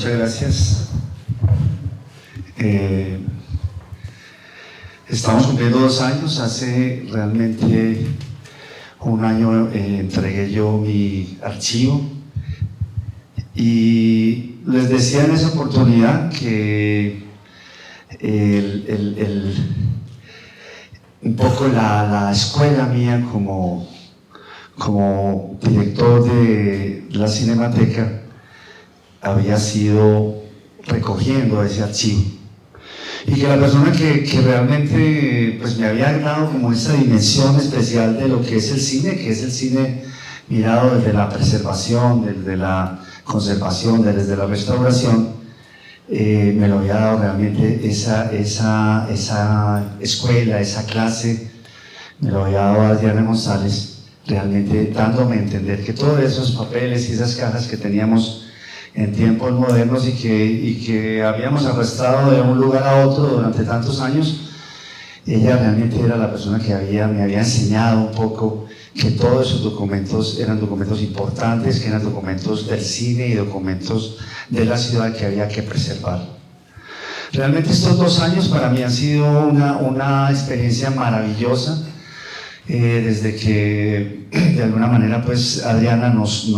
muchas gracias. Estamos cumpliendo 2 años. Hace realmente un año entregué yo mi archivo y les decía en esa oportunidad que un poco la escuela mía como director de la Cinemateca había sido recogiendo ese archivo, y que la persona que realmente pues me había dado como esa dimensión especial de lo que es el cine, que es el cine mirado desde la preservación, desde la conservación, desde la restauración, me lo había dado realmente esa escuela, esa clase, me lo había dado Adriana González, realmente dándome a entender que todos esos papeles y esas cajas que teníamos en tiempos modernos y que habíamos arrastrado de un lugar a otro durante tantos años, ella realmente era la persona que me había enseñado un poco que todos esos documentos eran documentos importantes, que eran documentos del cine y documentos de la ciudad que había que preservar. Realmente estos 2 años para mí han sido una experiencia maravillosa, desde que de alguna manera pues Adriana nos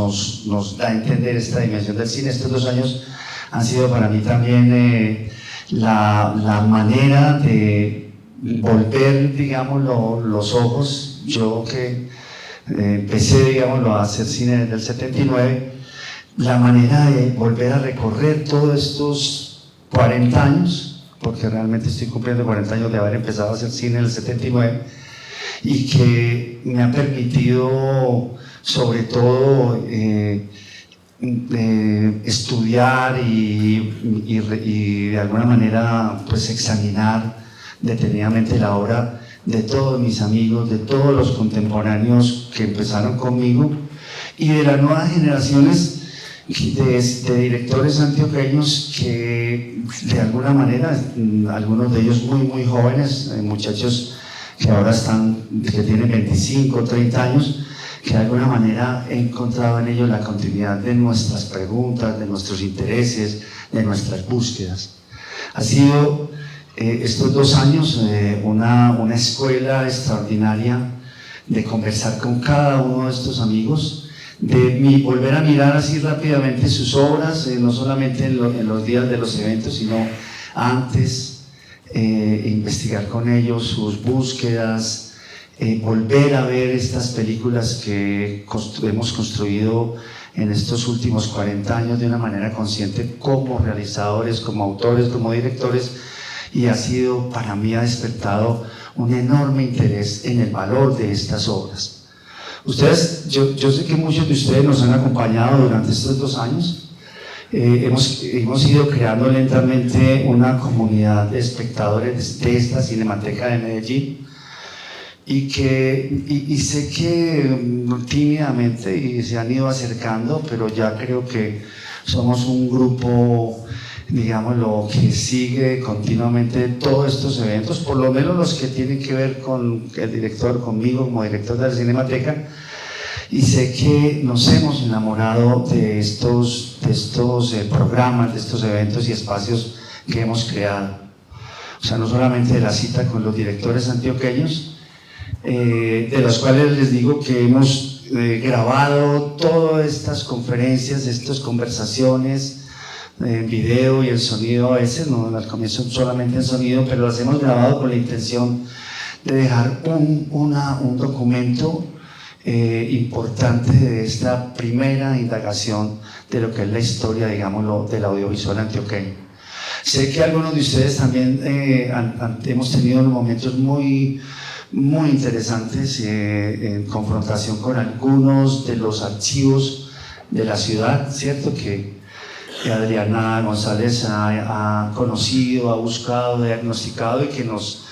da a entender esta dimensión del cine. Estos 2 años han sido para mí también la manera de volver, digámoslo, los ojos. Yo que empecé, digámoslo, a hacer cine desde el 79, la manera de volver a recorrer todos estos 40 años, porque realmente estoy cumpliendo 40 años de haber empezado a hacer cine en el 79, y que me ha permitido sobre todo estudiar y de alguna manera pues examinar detenidamente la obra de todos mis amigos, de todos los contemporáneos que empezaron conmigo y de las nuevas generaciones de directores antioqueños que de alguna manera, algunos de ellos muy jóvenes, muchachos que ahora que tienen 25, 30 años, que de alguna manera he encontrado en ellos la continuidad de nuestras preguntas, de nuestros intereses, de nuestras búsquedas. Ha sido estos 2 años una escuela extraordinaria de conversar con cada uno de estos amigos, de volver a mirar así rápidamente sus obras, no solamente en los días de los eventos, sino antes, investigar con ellos sus búsquedas, volver a ver estas películas que hemos construido en estos últimos 40 años de una manera consciente como realizadores, como autores, como directores, y para mí ha despertado un enorme interés en el valor de estas obras. Ustedes, yo sé que muchos de ustedes nos han acompañado durante estos 2 años. Hemos ido creando lentamente una comunidad de espectadores de esta Cinemateca de Medellín, y sé que tímidamente y se han ido acercando, pero ya creo que somos un grupo, digámoslo, que sigue continuamente todos estos eventos, por lo menos los que tienen que ver con el director, conmigo como director de la Cinemateca. Y sé que nos hemos enamorado de estos programas, de estos eventos y espacios que hemos creado. O sea, no solamente de la cita con los directores antioqueños, de los cuales les digo que hemos grabado todas estas conferencias, estas conversaciones en video y el sonido a veces, no al comienzo solamente en sonido, pero las hemos grabado con la intención de dejar un documento importante de esta primera indagación de lo que es la historia, digámoslo, del audiovisual antioqueño. Sé que algunos de ustedes también hemos tenido momentos muy interesantes en confrontación con algunos de los archivos de la ciudad, ¿cierto? Que Adriana González ha conocido, ha buscado, diagnosticado y que nos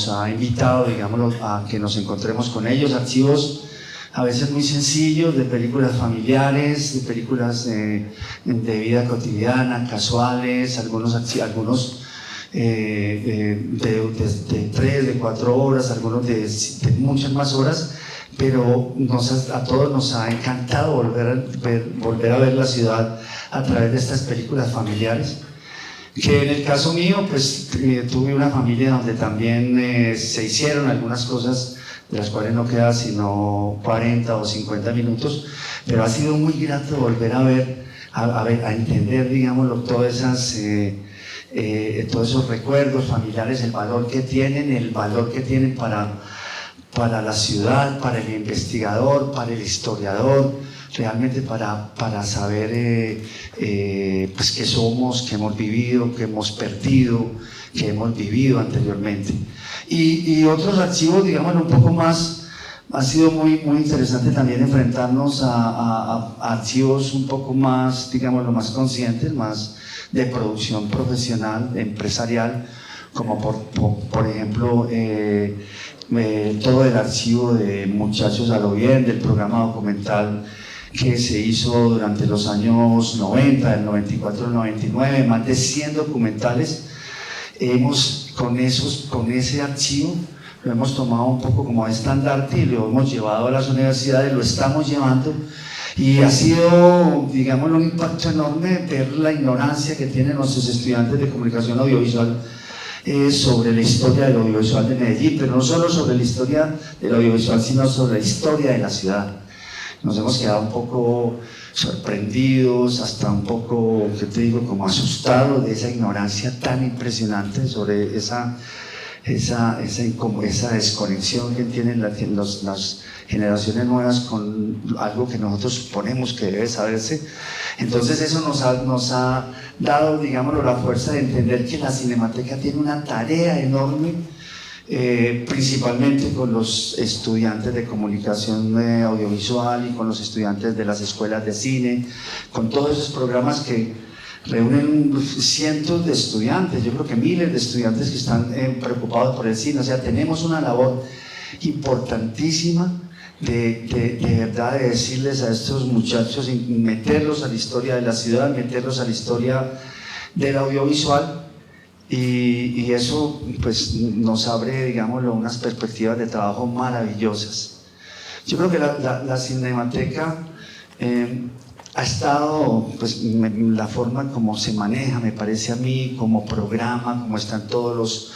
ha invitado, digámoslo, a que nos encontremos con ellos. Archivos a veces muy sencillos, de películas familiares, de películas de vida cotidiana, casuales, algunos de 3, de 4 horas, algunos de muchas más horas, pero a todos nos ha encantado volver a ver la ciudad a través de estas películas familiares. Que en el caso mío, pues tuve una familia donde también se hicieron algunas cosas de las cuales no queda sino 40 o 50 minutos, pero ha sido muy grato volver a ver, a entender, digámoslo, todos esos recuerdos familiares, el valor que tienen para la ciudad, para el investigador, para el historiador, realmente para saber pues qué somos, qué hemos vivido, qué hemos perdido, qué hemos vivido anteriormente. Y otros archivos, digamos, un poco más, ha sido muy interesante también enfrentarnos a archivos un poco más, digamos, más conscientes, más de producción profesional, empresarial, como por ejemplo todo el archivo de Muchachos a lo Bien, del programa documental que se hizo durante los años 90, del 94 al 99, más de 100 documentales. Con ese archivo lo hemos tomado un poco como estandarte y lo hemos llevado a las universidades, lo estamos llevando, y ha sido, digamos, un impacto enorme ver la ignorancia que tienen nuestros estudiantes de comunicación audiovisual sobre la historia del audiovisual de Medellín, pero no solo sobre la historia del audiovisual, sino sobre la historia de la ciudad. Nos hemos quedado un poco sorprendidos, hasta un poco, ¿qué te digo?, como asustados de esa ignorancia tan impresionante sobre esa desconexión que tienen las generaciones nuevas con algo que nosotros suponemos que debe saberse. Entonces eso nos ha dado, digámoslo, la fuerza de entender que la Cinemateca tiene una tarea enorme, principalmente con los estudiantes de comunicación audiovisual y con los estudiantes de las escuelas de cine, con todos esos programas que reúnen cientos de estudiantes, yo creo que miles de estudiantes que están preocupados por el cine. O sea, tenemos una labor importantísima de verdad de decirles a estos muchachos, meterlos a la historia de la ciudad, meterlos a la historia del audiovisual, y eso pues nos abre, digámoslo, unas perspectivas de trabajo maravillosas. Yo creo que la Cinemateca ha estado, pues la forma como se maneja, me parece a mí, como programa, como está en todos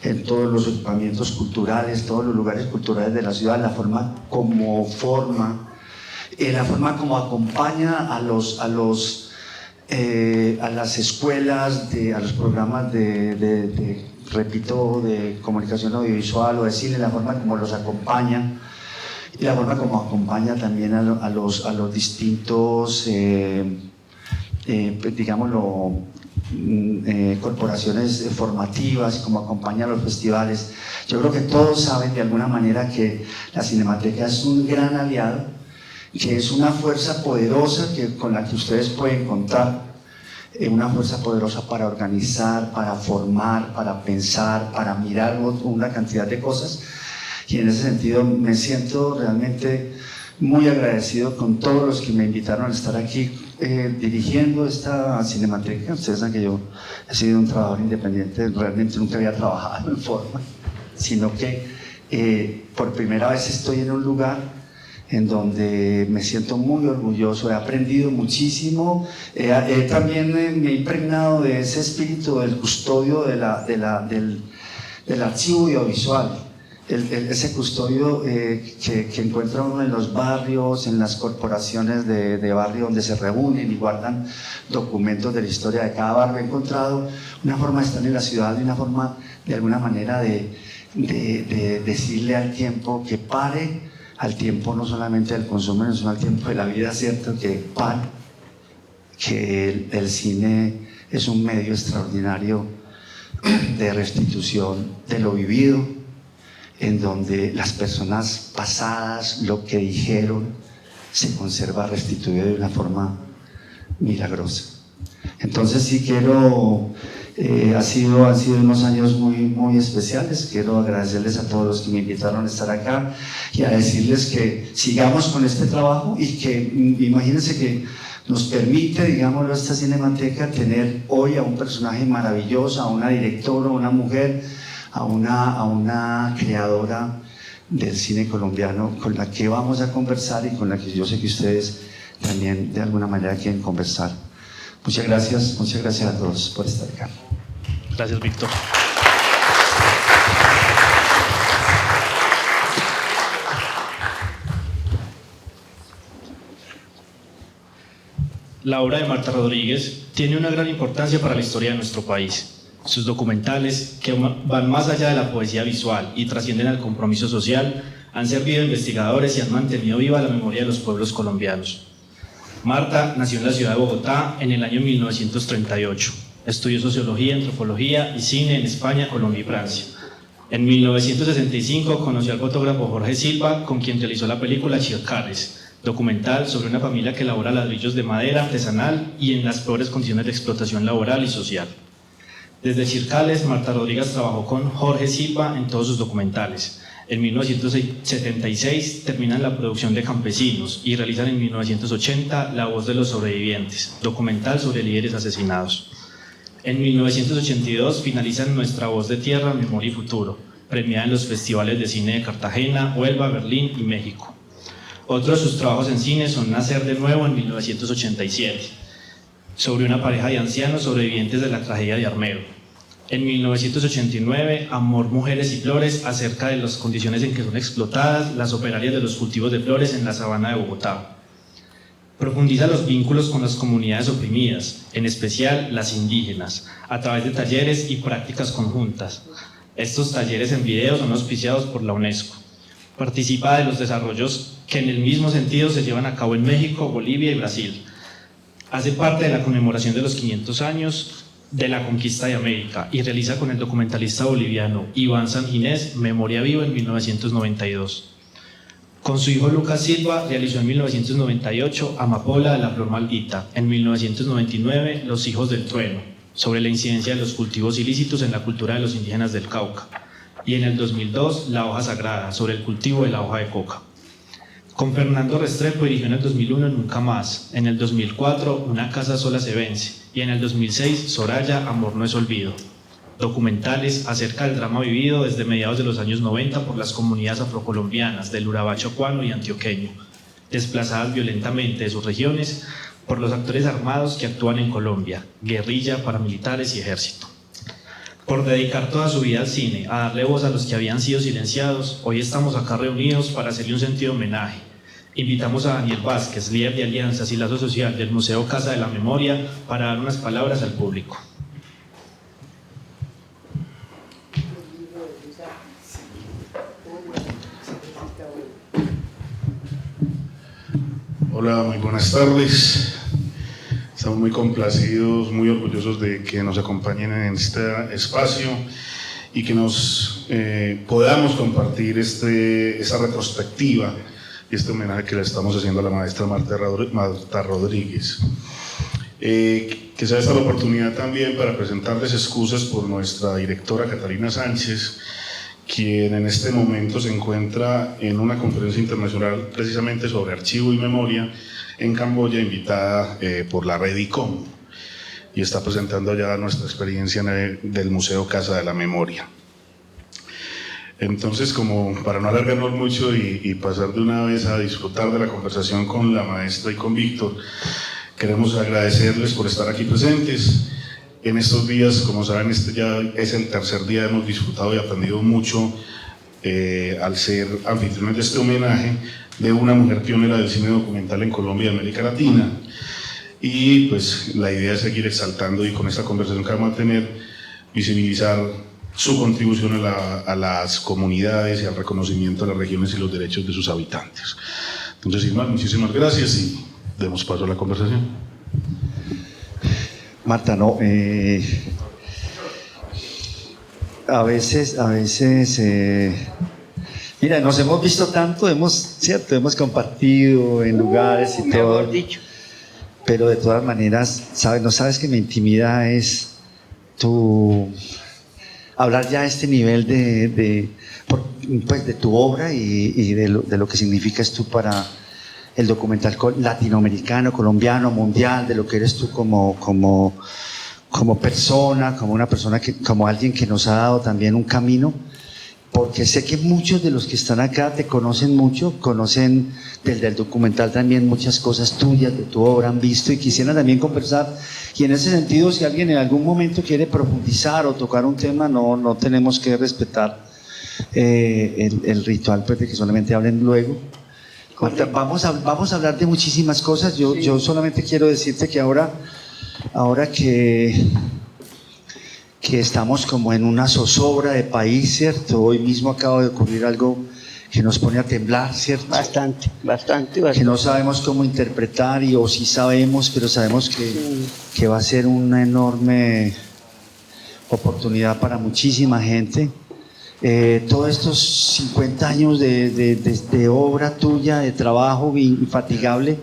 los equipamientos culturales, todos los lugares culturales de la ciudad, la forma como acompaña a las escuelas, a los programas repito, de comunicación audiovisual o de cine, la forma como los acompaña, y la forma como acompaña también a los distintos, digámoslo, corporaciones formativas, como acompaña a los festivales. Yo creo que todos saben de alguna manera que la Cinemateca es un gran aliado, que es una fuerza poderosa con la que ustedes pueden contar, una fuerza poderosa para organizar, para formar, para pensar, para mirar una cantidad de cosas. Y en ese sentido me siento realmente muy agradecido con todos los que me invitaron a estar aquí dirigiendo esta Cinemateca. Ustedes saben que yo he sido un trabajador independiente, realmente nunca había trabajado en forma, sino que por primera vez estoy en un lugar en donde me siento muy orgulloso, he aprendido muchísimo, también me he impregnado de ese espíritu del custodio del archivo audiovisual, ese custodio que encuentra uno en los barrios, en las corporaciones de barrio donde se reúnen y guardan documentos de la historia de cada barrio. He encontrado una forma de estar en la ciudad, y una forma, de alguna manera, de decirle al tiempo que pare, al tiempo no solamente del consumo, sino al tiempo de la vida, ¿cierto? Que el cine es un medio extraordinario de restitución de lo vivido, en donde las personas pasadas, lo que dijeron, se conserva restituido de una forma milagrosa. Entonces sí quiero, han sido unos años muy especiales. Quiero agradecerles a todos los que me invitaron a estar acá y a decirles que sigamos con este trabajo, y que imagínense que nos permite, digámoslo, esta Cinemateca tener hoy a un personaje maravilloso, a una directora, a una mujer, a una creadora del cine colombiano, con la que vamos a conversar y con la que yo sé que ustedes también de alguna manera quieren conversar. Muchas gracias a todos por estar acá. Gracias, Víctor. La obra de Marta Rodríguez tiene una gran importancia para la historia de nuestro país. Sus documentales, que van más allá de la poesía visual y trascienden al compromiso social, han servido a investigadores y han mantenido viva la memoria de los pueblos colombianos. Marta nació en la ciudad de Bogotá en el año 1938. Estudió sociología, antropología y cine en España, Colombia y Francia. En 1965 conoció al fotógrafo Jorge Silva, con quien realizó la película Chircales, documental sobre una familia que elabora ladrillos de madera artesanal y en las peores condiciones de explotación laboral y social. Desde Chircales, Marta Rodríguez trabajó con Jorge Silva en todos sus documentales. En 1976 terminan la producción de Campesinos y realizan en 1980 La voz de los sobrevivientes, documental sobre líderes asesinados. En 1982 finalizan Nuestra voz de tierra, memoria y futuro, premiada en los festivales de cine de Cartagena, Huelva, Berlín y México. Otros de sus trabajos en cine son Nacer de nuevo en 1987, sobre una pareja de ancianos sobrevivientes de la tragedia de Armero. En 1989, Amor, mujeres y flores, acerca de las condiciones en que son explotadas las operarias de los cultivos de flores en la sabana de Bogotá. Profundiza los vínculos con las comunidades oprimidas, en especial las indígenas, a través de talleres y prácticas conjuntas. Estos talleres en video son auspiciados por la UNESCO. Participa de los desarrollos que en el mismo sentido se llevan a cabo en México, Bolivia y Brasil. Hace parte de la conmemoración de los 500 años de la conquista de América y realiza con el documentalista boliviano Iván Sanginés Memoria Viva en 1992. Con su hijo Lucas Silva realizó en 1998 Amapola de la flor maldita, en 1999 Los hijos del trueno, sobre la incidencia de los cultivos ilícitos en la cultura de los indígenas del Cauca, y en el 2002 La hoja sagrada, sobre el cultivo de la hoja de coca. Con Fernando Restrepo dirigió en el 2001 Nunca más, en el 2004 Una casa sola se vence y en el 2006 Soraya, amor no es olvido. Documentales acerca del drama vivido desde mediados de los años 90 por las comunidades afrocolombianas del Urabá chocuano y antioqueño, desplazadas violentamente de sus regiones por los actores armados que actúan en Colombia, guerrilla, paramilitares y ejército. Por dedicar toda su vida al cine, a darle voz a los que habían sido silenciados, hoy estamos acá reunidos para hacerle un sentido homenaje. Invitamos a Daniel Vázquez, líder de Alianzas y Lazo Social del Museo Casa de la Memoria, para dar unas palabras al público. Hola, muy buenas tardes. Estamos muy complacidos, muy orgullosos de que nos acompañen en este espacio y que nos podamos compartir esta retrospectiva y este homenaje que le estamos haciendo a la maestra Marta Rodríguez. Que sea esta la oportunidad también para presentarles excusas por nuestra directora Catalina Sánchez, quien en este momento se encuentra en una conferencia internacional precisamente sobre archivo y memoria en Camboya, invitada por la red ICOM, y está presentando ya nuestra experiencia del Museo Casa de la Memoria. Entonces, como para no alargarnos mucho y pasar de una vez a disfrutar de la conversación con la maestra y con Víctor, queremos agradecerles por estar aquí presentes. En estos días, como saben, este ya es el tercer día, hemos disfrutado y aprendido mucho al ser anfitriones de este homenaje de una mujer pionera del cine documental en Colombia y América Latina. Y pues la idea es seguir exaltando y con esta conversación que vamos a tener, visibilizar su contribución a las comunidades y al reconocimiento de las regiones y los derechos de sus habitantes. Entonces, sin más, muchísimas gracias y demos paso a la conversación. Marta, no, a veces, mira, nos hemos visto tanto, hemos compartido en lugares y todo, pero de todas maneras, no sabes que mi intimidad es hablar ya a este nivel de tu obra y de lo que significas tú para el documental latinoamericano, colombiano, mundial, de lo que eres tú como persona, como una persona como alguien que nos ha dado también un camino porque sé que muchos de los que están acá te conocen mucho, conocen del documental también muchas cosas tuyas, de tu obra, han visto y quisieran también conversar. Y en ese sentido, si alguien en algún momento quiere profundizar o tocar un tema, no tenemos que respetar el ritual, pues, de que solamente hablen luego. Vamos a hablar de muchísimas cosas. Yo solamente quiero decirte que ahora que estamos como en una zozobra de país, ¿cierto? Hoy mismo acaba de ocurrir algo que nos pone a temblar, ¿cierto? Bastante. Que no sabemos cómo interpretar, o sí sabemos, pero sabemos que va a ser una enorme oportunidad para muchísima gente. Todos estos 50 años de obra tuya, de trabajo infatigable,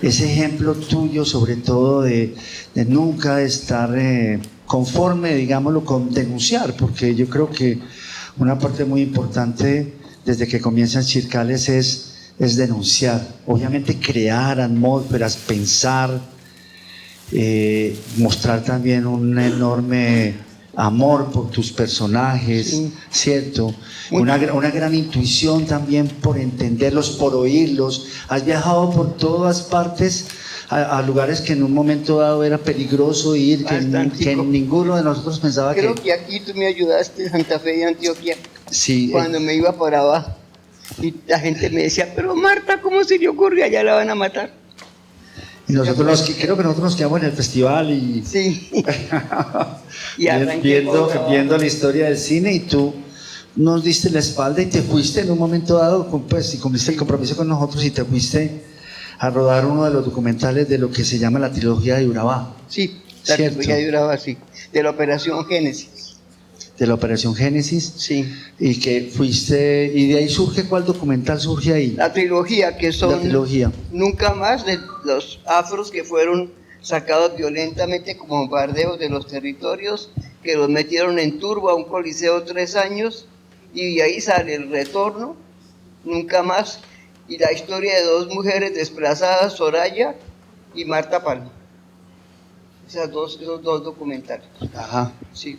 ese ejemplo tuyo sobre todo de nunca estar conforme, digámoslo, con denunciar, porque yo creo que una parte muy importante desde que comienzan Chircales es denunciar, obviamente crear atmósferas, pensar, mostrar también un enorme amor por tus personajes, sí, ¿cierto? Una gran intuición también por entenderlos, por oírlos. Has viajado por todas partes a lugares que en un momento dado era peligroso ir, que ninguno de nosotros pensaba Creo que aquí tú me ayudaste en Santa Fe y Antioquia, sí, cuando me iba por abajo. Y la gente me decía, pero Marta, ¿cómo se le ocurre? Allá la van a matar. Y nosotros creo que nosotros nos quedamos en el festival y, sí. Y viendo la historia del cine, y tú nos diste la espalda y te fuiste en un momento dado, pues, y cumpliste el compromiso con nosotros y te fuiste a rodar uno de los documentales de lo que se llama la trilogía de Urabá. Sí, la trilogía de Urabá, sí, de la Operación Génesis. De la Operación Génesis. Sí. Y que fuiste, y de ahí surge, ¿cuál documental surge ahí? La trilogía, que son la trilogía. Nunca Más, de los afros que fueron sacados violentamente como bombardeos de los territorios, que los metieron en turbo a un coliseo 3 años, y de ahí sale El Retorno, Nunca Más, y la historia de 2 mujeres desplazadas, Soraya y Marta Palma. Esos dos documentales. Ajá. Sí.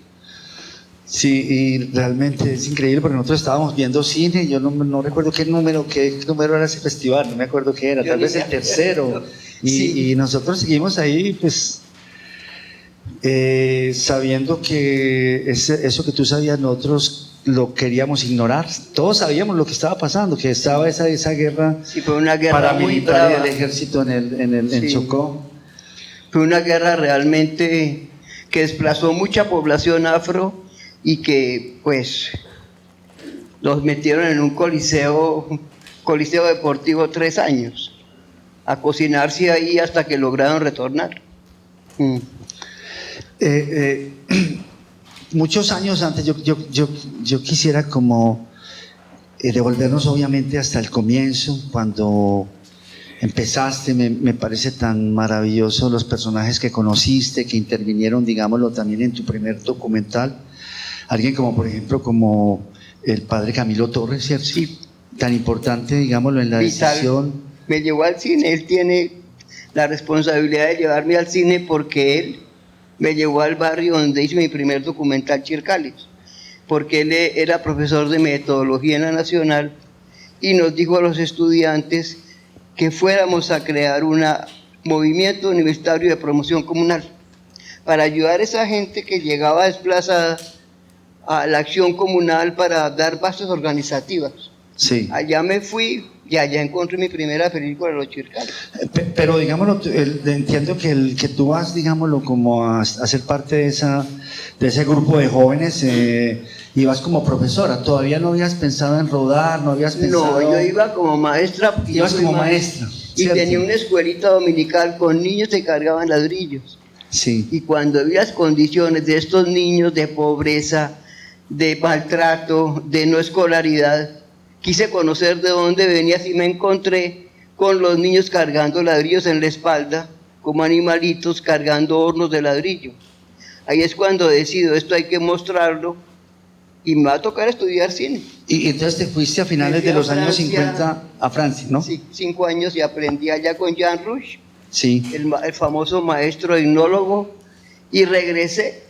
Sí, y realmente es increíble porque nosotros estábamos viendo cine, yo no recuerdo qué número era ese festival, no me acuerdo qué era, tal vez el tercero, y nosotros seguimos ahí, pues, sabiendo que eso que tú sabías nosotros lo queríamos ignorar. Todos sabíamos lo que estaba pasando, que estaba esa guerra, sí, fue una guerra paramilitar del ejército en Chocó. Fue una guerra realmente que desplazó mucha población afro y que pues los metieron en un coliseo deportivo 3 años, a cocinarse ahí hasta que lograron retornar. Muchos años antes, yo quisiera como devolvernos obviamente hasta el comienzo, cuando empezaste. Me parece tan maravilloso los personajes que conociste, que intervinieron, digámoslo, también en tu primer documental. Alguien como, por ejemplo, como el padre Camilo Torres, ¿cierto? Sí. Tan importante, digámoslo, en la decisión. Me llevó al cine, él tiene la responsabilidad de llevarme al cine porque él me llevó al barrio donde hice mi primer documental, Chircales, porque él era profesor de metodología en la Nacional y nos dijo a los estudiantes que fuéramos a crear un movimiento universitario de promoción comunal para ayudar a esa gente que llegaba desplazada a la acción comunal, para dar bases organizativas. Sí. Allá me fui y allá encontré mi primera película, Los Chircales. Pero digámoslo, entiendo que tú vas, digámoslo, como a ser parte de ese grupo de jóvenes, y vas como profesora. ¿Todavía no habías pensado en rodar? ¿No habías pensado? No, yo iba como maestra. Ibas como maestra. Y ¿cierto? Tenía una escuelita dominical con niños que cargaban ladrillos. Sí. Y cuando vi las condiciones de estos niños de pobreza, de maltrato, de no escolaridad, quise conocer de dónde venía, y me encontré con los niños cargando ladrillos en la espalda, como animalitos cargando hornos de ladrillo. Ahí es cuando decido, esto hay que mostrarlo, y me va a tocar estudiar cine. Y entonces te fuiste a finales de los años 50 a Francia, ¿no? Sí, 5 años, y aprendí allá con Jean Rouge, sí, el famoso maestro etnólogo, y regresé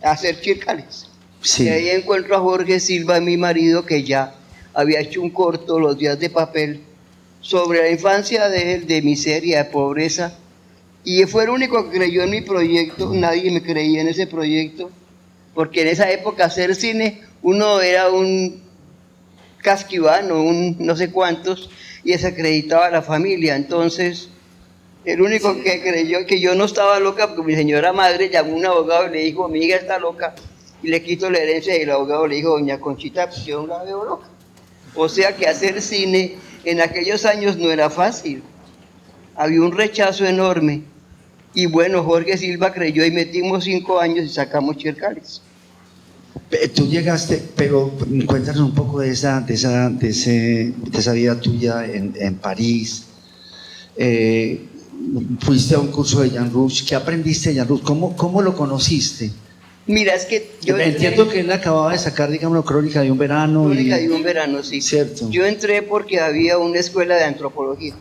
a hacer Chircales. Sí. Y ahí encuentro a Jorge Silva, mi marido, que ya había hecho un corto, Los días de papel, sobre la infancia de él, de miseria, de pobreza. Y fue el único que creyó en mi proyecto, nadie me creía en ese proyecto, porque en esa época hacer cine, uno era un casquivano, un no sé cuántos, y desacreditaba a la familia. Entonces, el único que creyó que yo no estaba loca, porque mi señora madre llamó a un abogado y le dijo, mi hija está loca, y le quito la herencia, y el abogado le dijo, doña Conchita, pues yo no la veo loca. O sea que hacer cine en aquellos años no era fácil, había un rechazo enorme, y bueno, Jorge Silva creyó y metimos 5 años y sacamos Chircales. Tú llegaste, pero cuéntanos un poco de esa vida tuya en París. Fuiste a un curso de Jean Rouch. ¿Qué aprendiste de Jean Rouch? ¿Cómo lo conociste? Mira, es que yo entiendo que él acababa de sacar, digamos, Crónica de un verano. Crónica de un verano, sí. Cierto. Yo entré porque había una escuela de antropología,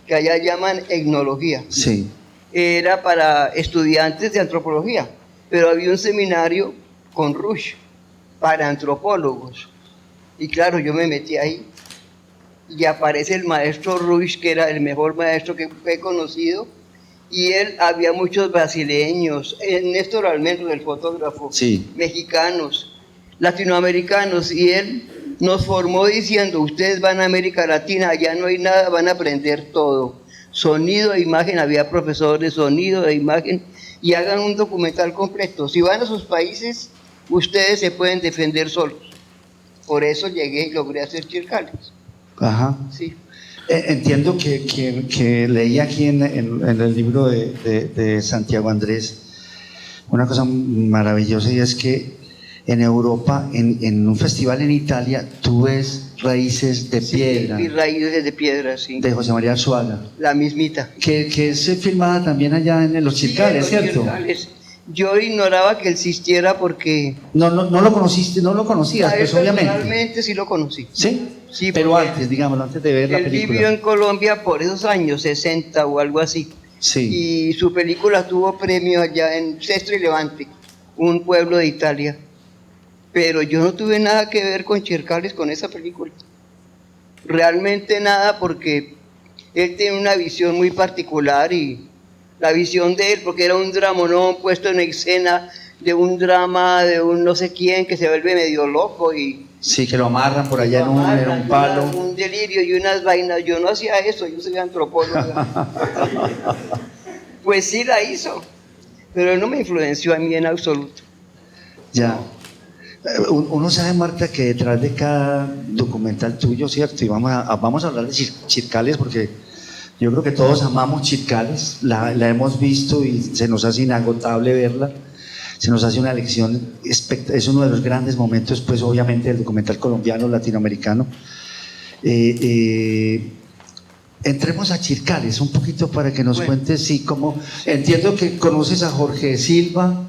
que allá llaman etnología. Sí. Era para estudiantes de antropología, pero había un seminario con Rouch para antropólogos. Y claro, yo me metí ahí y aparece el maestro Rouch, que era el mejor maestro que he conocido, y él, había muchos brasileños, Néstor Almendro, el fotógrafo, sí, mexicanos, latinoamericanos, y él nos formó diciendo, ustedes van a América Latina, allá no hay nada, van a aprender todo, sonido e imagen, había profesores de sonido e imagen, y hagan un documental completo. Si van a sus países, ustedes se pueden defender solos. Por eso llegué y logré hacer Chircales. Ajá. Sí. Entiendo que leí aquí en el libro de Santiago Andrés una cosa maravillosa, y es que en Europa, en un festival en Italia, tú ves Raíces de Piedra. Sí, Raíces de Piedra, sí. De José María Arzuaga. La mismita. Que es filmada también allá en Los Chircales, sí, en Los ¿cierto? Chircales. Yo ignoraba que existiera porque... No lo conociste, no lo conocías, pues obviamente. Personalmente sí lo conocí. ¿Sí? Sí, pero antes, digámoslo, antes de ver la película. Él vivió en Colombia por esos años, 60 o algo así. Sí. Y su película tuvo premio allá en Sestro y Levante, un pueblo de Italia. Pero yo no tuve nada que ver con Chircales, con esa película. Realmente nada, porque él tiene una visión muy particular, y la visión de él, porque era un dramonón puesto en escena de un drama de un no sé quién que se vuelve medio loco y... Sí, que lo amarran por allá en un palo. Un delirio y unas vainas. Yo no hacía eso, yo soy antropólogo. Pues sí la hizo, pero no me influenció a mí en absoluto. Ya. Uno sabe, Marta, que detrás de cada documental tuyo, ¿cierto? Y vamos a hablar de Chircales, porque yo creo que todos amamos Chircales, la hemos visto y se nos hace inagotable verla, se nos hace una lección, es uno de los grandes momentos, pues obviamente, del documental colombiano, latinoamericano. Entremos a Chircales un poquito para que nos cuentes, sí, cómo, entiendo que conoces a Jorge Silva.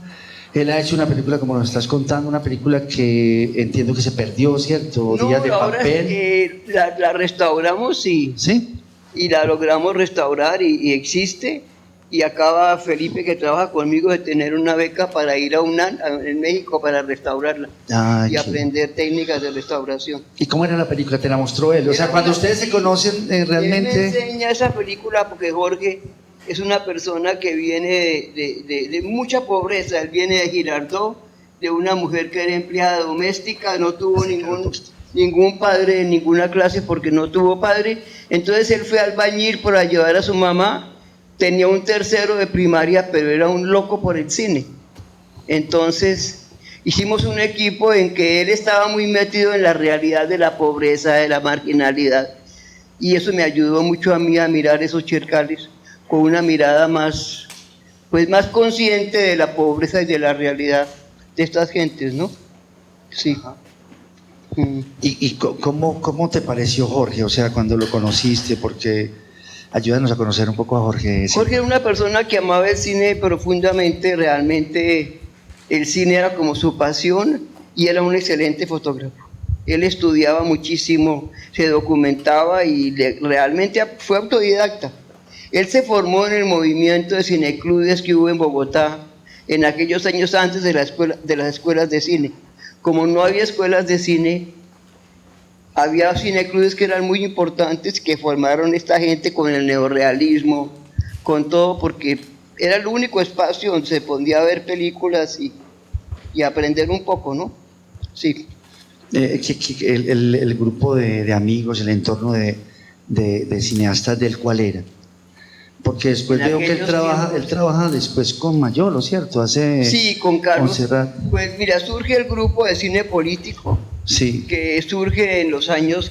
Él ha hecho una película, como nos estás contando, una película que entiendo que se perdió, ¿cierto? No, Días de ahora papel. La restauramos y la logramos restaurar y existe. Y acaba Felipe, que trabaja conmigo, de tener una beca para ir a UNAM en México para restaurarla y aprender técnicas de restauración. ¿Y cómo era la película? ¿Te la mostró él? O sea, cuando ustedes se conocen realmente... Él me enseña esa película porque Jorge es una persona que viene de mucha pobreza. Él viene de Girardot, de una mujer que era empleada doméstica, no tuvo ningún padre en ninguna clase porque no tuvo padre. Entonces él fue albañil para ayudar a su mamá. Tenía un tercero de primaria, pero era un loco por el cine. Entonces hicimos un equipo en que él estaba muy metido en la realidad de la pobreza, de la marginalidad, y eso me ayudó mucho a mí a mirar esos Chircales con una mirada más consciente de la pobreza y de la realidad de estas gentes, ¿no? Sí. ¿Y cómo te pareció Jorge? O sea, cuando lo conociste, porque... Ayúdanos a conocer un poco a Jorge. Jorge era una persona que amaba el cine profundamente, realmente el cine era como su pasión, y era un excelente fotógrafo. Él estudiaba muchísimo, se documentaba y realmente fue autodidacta. Él se formó en el movimiento de cineclubes que hubo en Bogotá en aquellos años antes de las escuelas de cine. como no había escuelas de cine, había cineclubes que eran muy importantes, que formaron esta gente con el neorrealismo, con todo, porque era el único espacio donde se podía ver películas y aprender un poco, ¿no? Sí. El grupo de amigos, el entorno de cineastas del cual era. Porque después En veo que él aquellos trabaja después con Mayolo, ¿cierto? Sí, con Carlos. Montserrat. Pues mira, surge el grupo de cine político, Sí, que surge en los años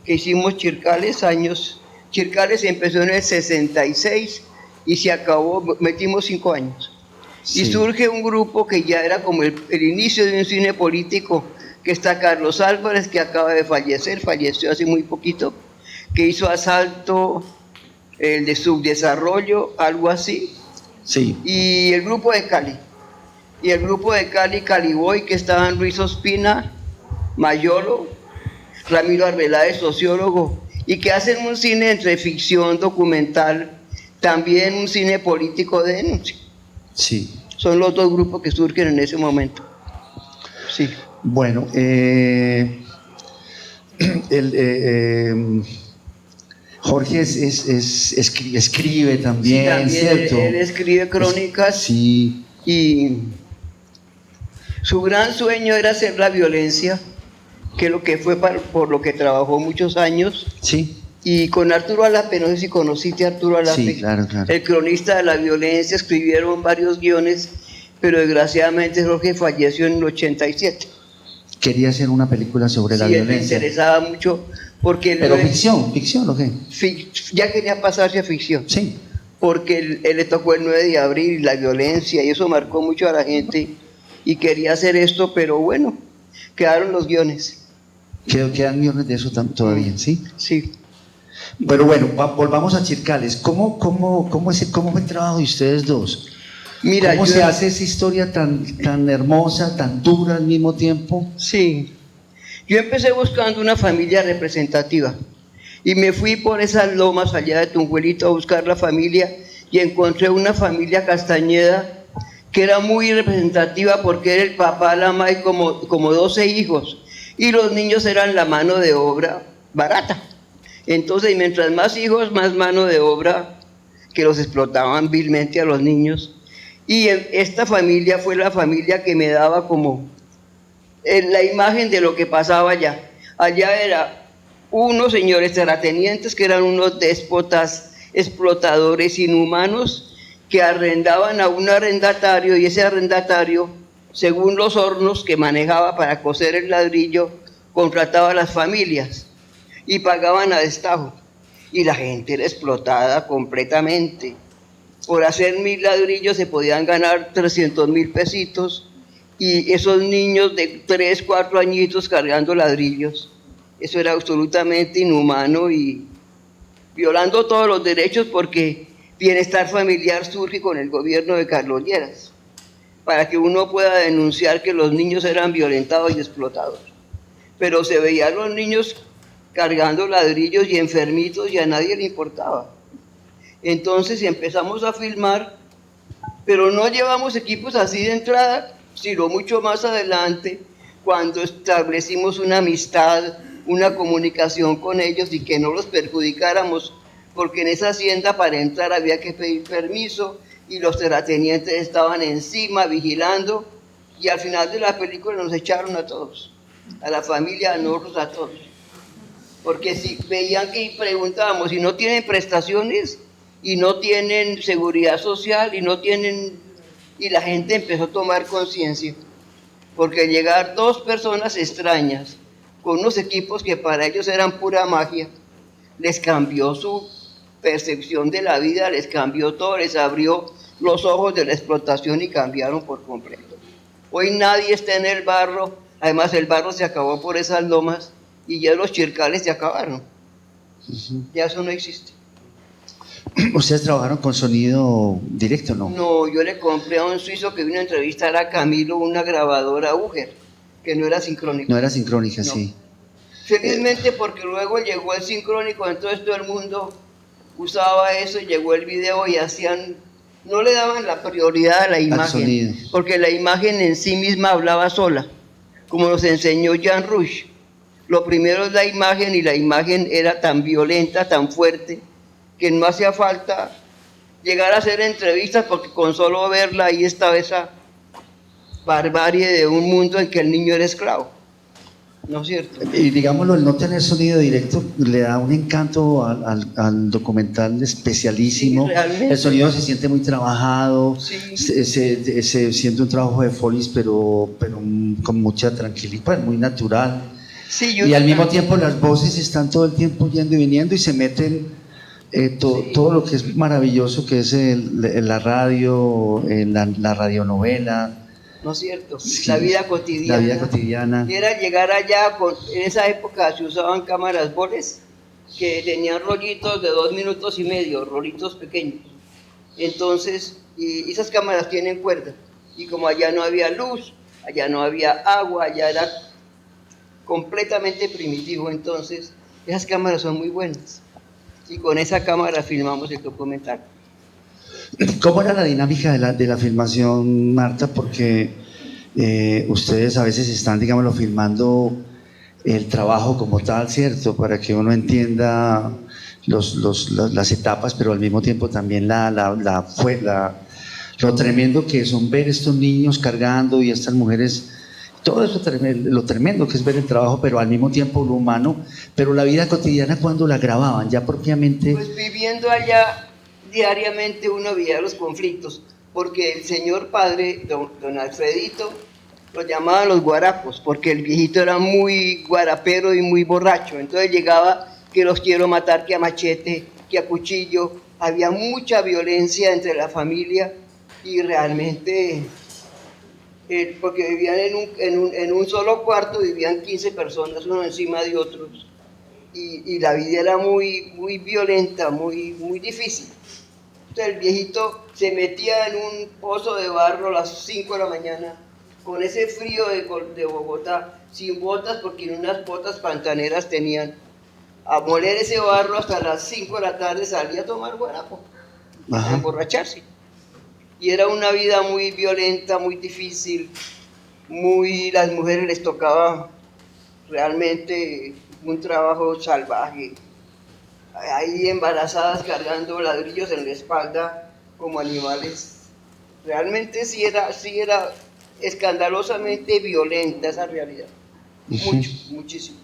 que hicimos Chircales, Chircales empezó en el 66 y se acabó, metimos 5 años. sí. Y surge un grupo que ya era como el inicio de un cine político, que está Carlos Álvarez, que acaba de fallecer, falleció hace muy poquito, que hizo Asalto, el de Subdesarrollo, algo así, Sí, y el grupo de Cali. Y el grupo de Cali, Caliboy, que estaban Luis Ospina, Mayolo, Ramiro Arbeláez, sociólogo, y que hacen un cine entre ficción, documental, también un cine político de denuncia. sí. Son los dos grupos que surgen en ese momento. Sí. Bueno, Jorge escribe también, Sí, también ¿cierto? él escribe crónicas. Sí, Y su gran sueño era hacer la violencia, que lo que fue por lo que trabajó muchos años. sí, Y con Arturo Alape, no sé si conociste a Arturo Alape, sí, claro. el cronista de la violencia, escribieron varios guiones, pero desgraciadamente Jorge falleció en el 87. Quería hacer una película sobre la Sí, él le violencia. interesaba mucho, porque Pero ficción, ¿o qué? ya quería pasarse a ficción. Sí. Porque él le tocó el 9 de abril y la violencia, y eso marcó mucho a la gente, y quería hacer esto, pero bueno, quedaron los guiones. Quedan guiones de eso todavía, ¿sí? Sí. Pero bueno, volvamos a Chircales. ¿Cómo fue el trabajo de ustedes dos? Mira, ¿Cómo se hace esa historia tan hermosa, tan dura al mismo tiempo? Sí. Yo empecé buscando una familia representativa y me fui por esas lomas allá de Tunjuelito a buscar la familia y encontré una familia Castañeda que era muy representativa porque era el papá, la mamá y como 12 hijos, y los niños eran la mano de obra barata. Entonces, mientras más hijos, más mano de obra, que los explotaban vilmente a los niños. Y esta familia fue la familia que me daba como la imagen de lo que pasaba allá. Allá era unos señores terratenientes que eran unos déspotas, explotadores inhumanos, que arrendaban a un arrendatario, y ese arrendatario, según los hornos que manejaba para coser el ladrillo, contrataba a las familias y pagaban a destajo. Y la gente era explotada completamente. Por hacer 1000 ladrillos se podían ganar 300.000 pesitos, y esos niños de 3, 4 añitos cargando ladrillos, eso era absolutamente inhumano y violando todos los derechos, porque bienestar familiar surge con el gobierno de Carlos Lleras, para que uno pueda denunciar que los niños eran violentados y explotados. Pero se veían los niños cargando ladrillos y enfermitos y a nadie le importaba. Entonces empezamos a filmar, pero no llevamos equipos así de entrada, sino mucho más adelante, cuando establecimos una amistad, una comunicación con ellos y que no los perjudicáramos, porque en esa hacienda para entrar había que pedir permiso y los terratenientes estaban encima vigilando, y al final de la película nos echaron a todos, a la familia, a nosotros, a todos. Porque si veían que preguntábamos, si no tienen prestaciones y no tienen seguridad social y no tienen, y la gente empezó a tomar conciencia, porque llegar 2 personas extrañas con unos equipos que para ellos eran pura magia, les cambió su percepción de la vida, les cambió todo, les abrió los ojos de la explotación y cambiaron por completo. Hoy nadie está en el barro, además el barro se acabó por esas lomas y ya los Chircales se acabaron. Ya eso no existe. ¿Ustedes trabajaron con sonido directo, no? No, yo le compré a un suizo que vino a entrevistar a Camilo una grabadora Uger, que no era sincrónica. No era sincrónica, No. sí. Felizmente, porque luego llegó el sincrónico, entonces todo el mundo usaba eso, y llegó el video y no le daban la prioridad a la imagen, sonido. porque la imagen en sí misma hablaba sola. como nos enseñó Jean Rouch. Lo primero es la imagen, y la imagen era tan violenta, tan fuerte, que no hacía falta llegar a hacer entrevistas, porque con solo verla ahí estaba esa barbarie de un mundo en que el niño era esclavo. ¿No es cierto? Y digámoslo, el no tener sonido directo le da un encanto al documental especialísimo. Sí, el sonido se siente muy trabajado, Sí. se siente un trabajo de Follis, pero con mucha tranquilidad, pues, muy natural. Sí, Y al mismo tiempo las voces están todo el tiempo yendo y viniendo y se meten todo lo que es maravilloso, que es la radio, la radionovela. ¿No es cierto? Sí, la vida cotidiana. La vida cotidiana. Era llegar allá, en esa época se usaban cámaras Boles que tenían rollitos de 2 minutos y medio, rollitos pequeños. Entonces, y esas cámaras tienen cuerda. Y como allá no había luz, allá no había agua, allá era completamente primitivo, entonces esas cámaras son muy buenas. Y con esa cámara filmamos el documental. ¿Cómo era la dinámica de la filmación, Marta? Porque ustedes a veces están, digámoslo, filmando el trabajo como tal, ¿cierto? Para que uno entienda las etapas, pero al mismo tiempo también lo tremendo que son ver estos niños cargando y estas mujeres, todo eso lo tremendo que es ver el trabajo, pero al mismo tiempo lo humano, pero la vida cotidiana cuando la grababan, ya propiamente... Pues viviendo allá diariamente uno veía los conflictos, porque el señor padre, don Alfredito, lo llamaban los guarapos, porque el viejito era muy guarapero y muy borracho, entonces llegaba que los quiero matar, que a machete, que a cuchillo, había mucha violencia entre la familia y realmente, porque vivían en un solo cuarto, vivían 15 personas, uno encima de otros, y la vida era muy, muy violenta, muy, muy difícil. Entonces el viejito se metía en un pozo de barro a las 5 de la mañana, con ese frío de Bogotá, sin botas, porque en unas botas pantaneras tenían, a moler ese barro hasta las 5 de la tarde, salía a tomar guarapo, a emborracharse. Y era una vida muy violenta, muy difícil, las mujeres les tocaba realmente un trabajo salvaje, ahí embarazadas cargando ladrillos en la espalda como animales. Realmente sí era escandalosamente violenta esa realidad. Mucho, muchísimo.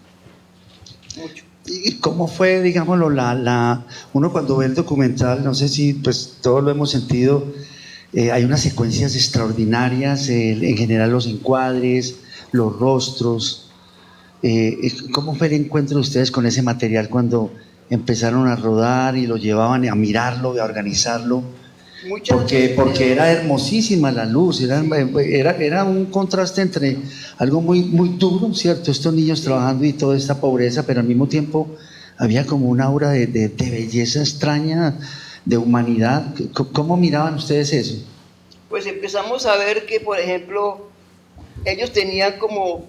Mucho. ¿Y cómo fue, digámoslo, uno cuando ve el documental, no sé si pues todos lo hemos sentido, hay unas secuencias extraordinarias, en general los encuadres, los rostros. ¿Cómo fue el encuentro de ustedes con ese material cuando empezaron a rodar y lo llevaban a mirarlo y a organizarlo? Porque era hermosísima la luz, era un contraste entre algo muy, muy duro, ¿cierto? Estos niños trabajando y toda esta pobreza, pero al mismo tiempo había como una aura de belleza extraña, de humanidad. ¿Cómo miraban ustedes eso? Pues empezamos a ver que, por ejemplo, ellos tenían como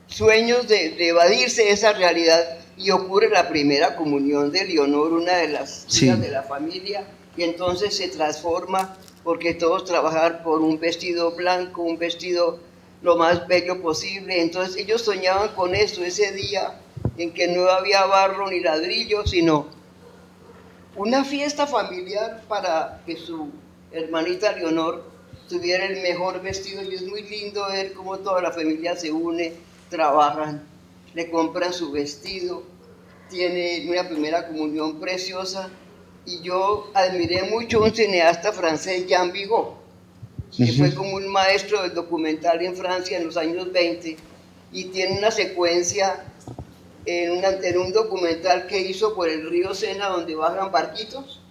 sueños de evadirse de esa realidad, y ocurre la primera comunión de Leonor, una de las hijas de la familia, y entonces se transforma, porque todos trabajan por un vestido blanco, un vestido lo más bello posible. Entonces ellos soñaban con eso, ese día en que no había barro ni ladrillo, sino una fiesta familiar para que su hermanita Leonor tuviera el mejor vestido. Y es muy lindo ver cómo toda la familia se une, trabajan, le compran su vestido, tiene una primera comunión preciosa. Y yo admiré mucho a un cineasta francés, Jean Vigo, que fue como un maestro del documental en Francia en los años 20, y tiene una secuencia en un documental que hizo por el río Sena, donde bajan barquitos,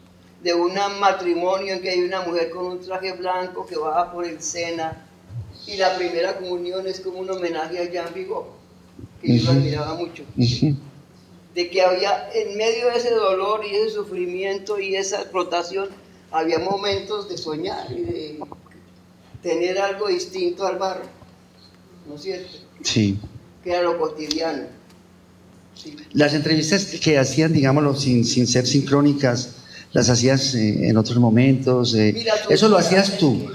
de un matrimonio en que hay una mujer con un traje blanco que baja por el Sena, y la primera comunión es como un homenaje a Jean Vigo, que yo lo admiraba mucho. De que había, en medio de ese dolor y ese sufrimiento y esa explotación, había momentos de soñar y de tener algo distinto al barro, ¿no es cierto? Sí. Que era lo cotidiano. Sí. Las entrevistas que hacían, digámoslo, sin ser sincrónicas, las hacías en otros momentos. Mira, eso lo hacías tú.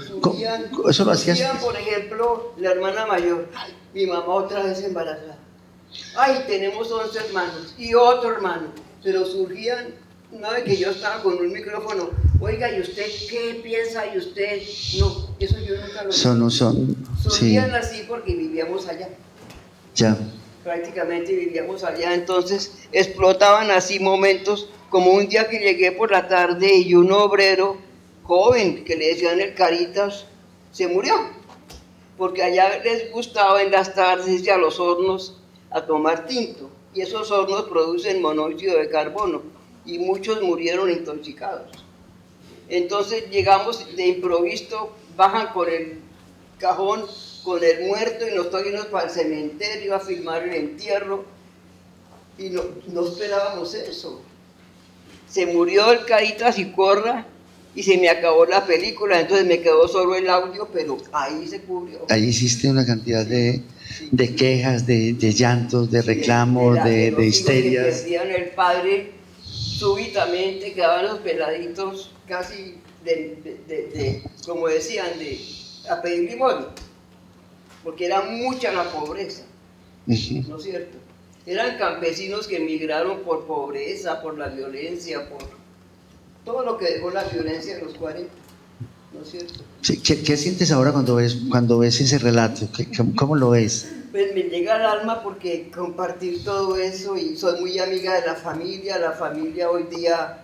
Eso lo hacías. Por ejemplo, la hermana mayor, mi mamá otra vez embarazada. Ay, tenemos 11 hermanos y otro hermano. Pero surgían, una vez que yo estaba con un micrófono, oiga, ¿y usted qué piensa? ¿Y usted? No, eso yo nunca lo vi. Surgían así porque vivíamos allá. Ya. Prácticamente vivíamos allá, entonces explotaban así momentos, como un día que llegué por la tarde y un obrero joven que le decían el Caritas se murió, porque allá les gustaba en las tardes irse a los hornos a tomar tinto, y esos hornos producen monóxido de carbono, y muchos murieron intoxicados. Entonces llegamos de improviso, bajan con el cajón con el muerto y nos tocan para el cementerio a filmar el entierro, y no esperábamos eso. Se murió el Caritas y Corra y se me acabó la película, entonces me quedó solo el audio, pero ahí se cubrió. Ahí hiciste una cantidad de quejas, de llantos, de reclamos, de histerias. Que perdían el padre súbitamente, quedaban los peladitos casi como decían, a pedir limón, porque era mucha la pobreza, ¿no es cierto? Eran campesinos que emigraron por pobreza, por la violencia, por todo lo que dejó la violencia de los 40, ¿no es cierto? Sí, ¿qué sientes ahora cuando ves ese relato? ¿Cómo lo ves? Pues me llega al alma porque compartir todo eso, y soy muy amiga de la familia hoy día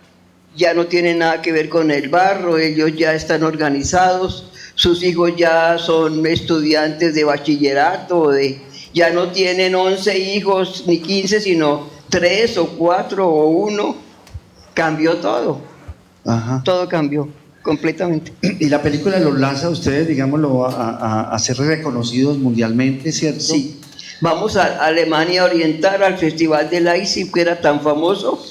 ya no tiene nada que ver con el barro, ellos ya están organizados, sus hijos ya son estudiantes de bachillerato, ya no tienen 11 hijos ni 15, sino 3 o 4 o 1, cambió todo. Ajá. Todo cambió completamente. Y la película los lanza a ustedes, digámoslo, a ser reconocidos mundialmente, ¿cierto? Sí. Vamos a Alemania Oriental, al Festival de Leipzig, que era tan famoso.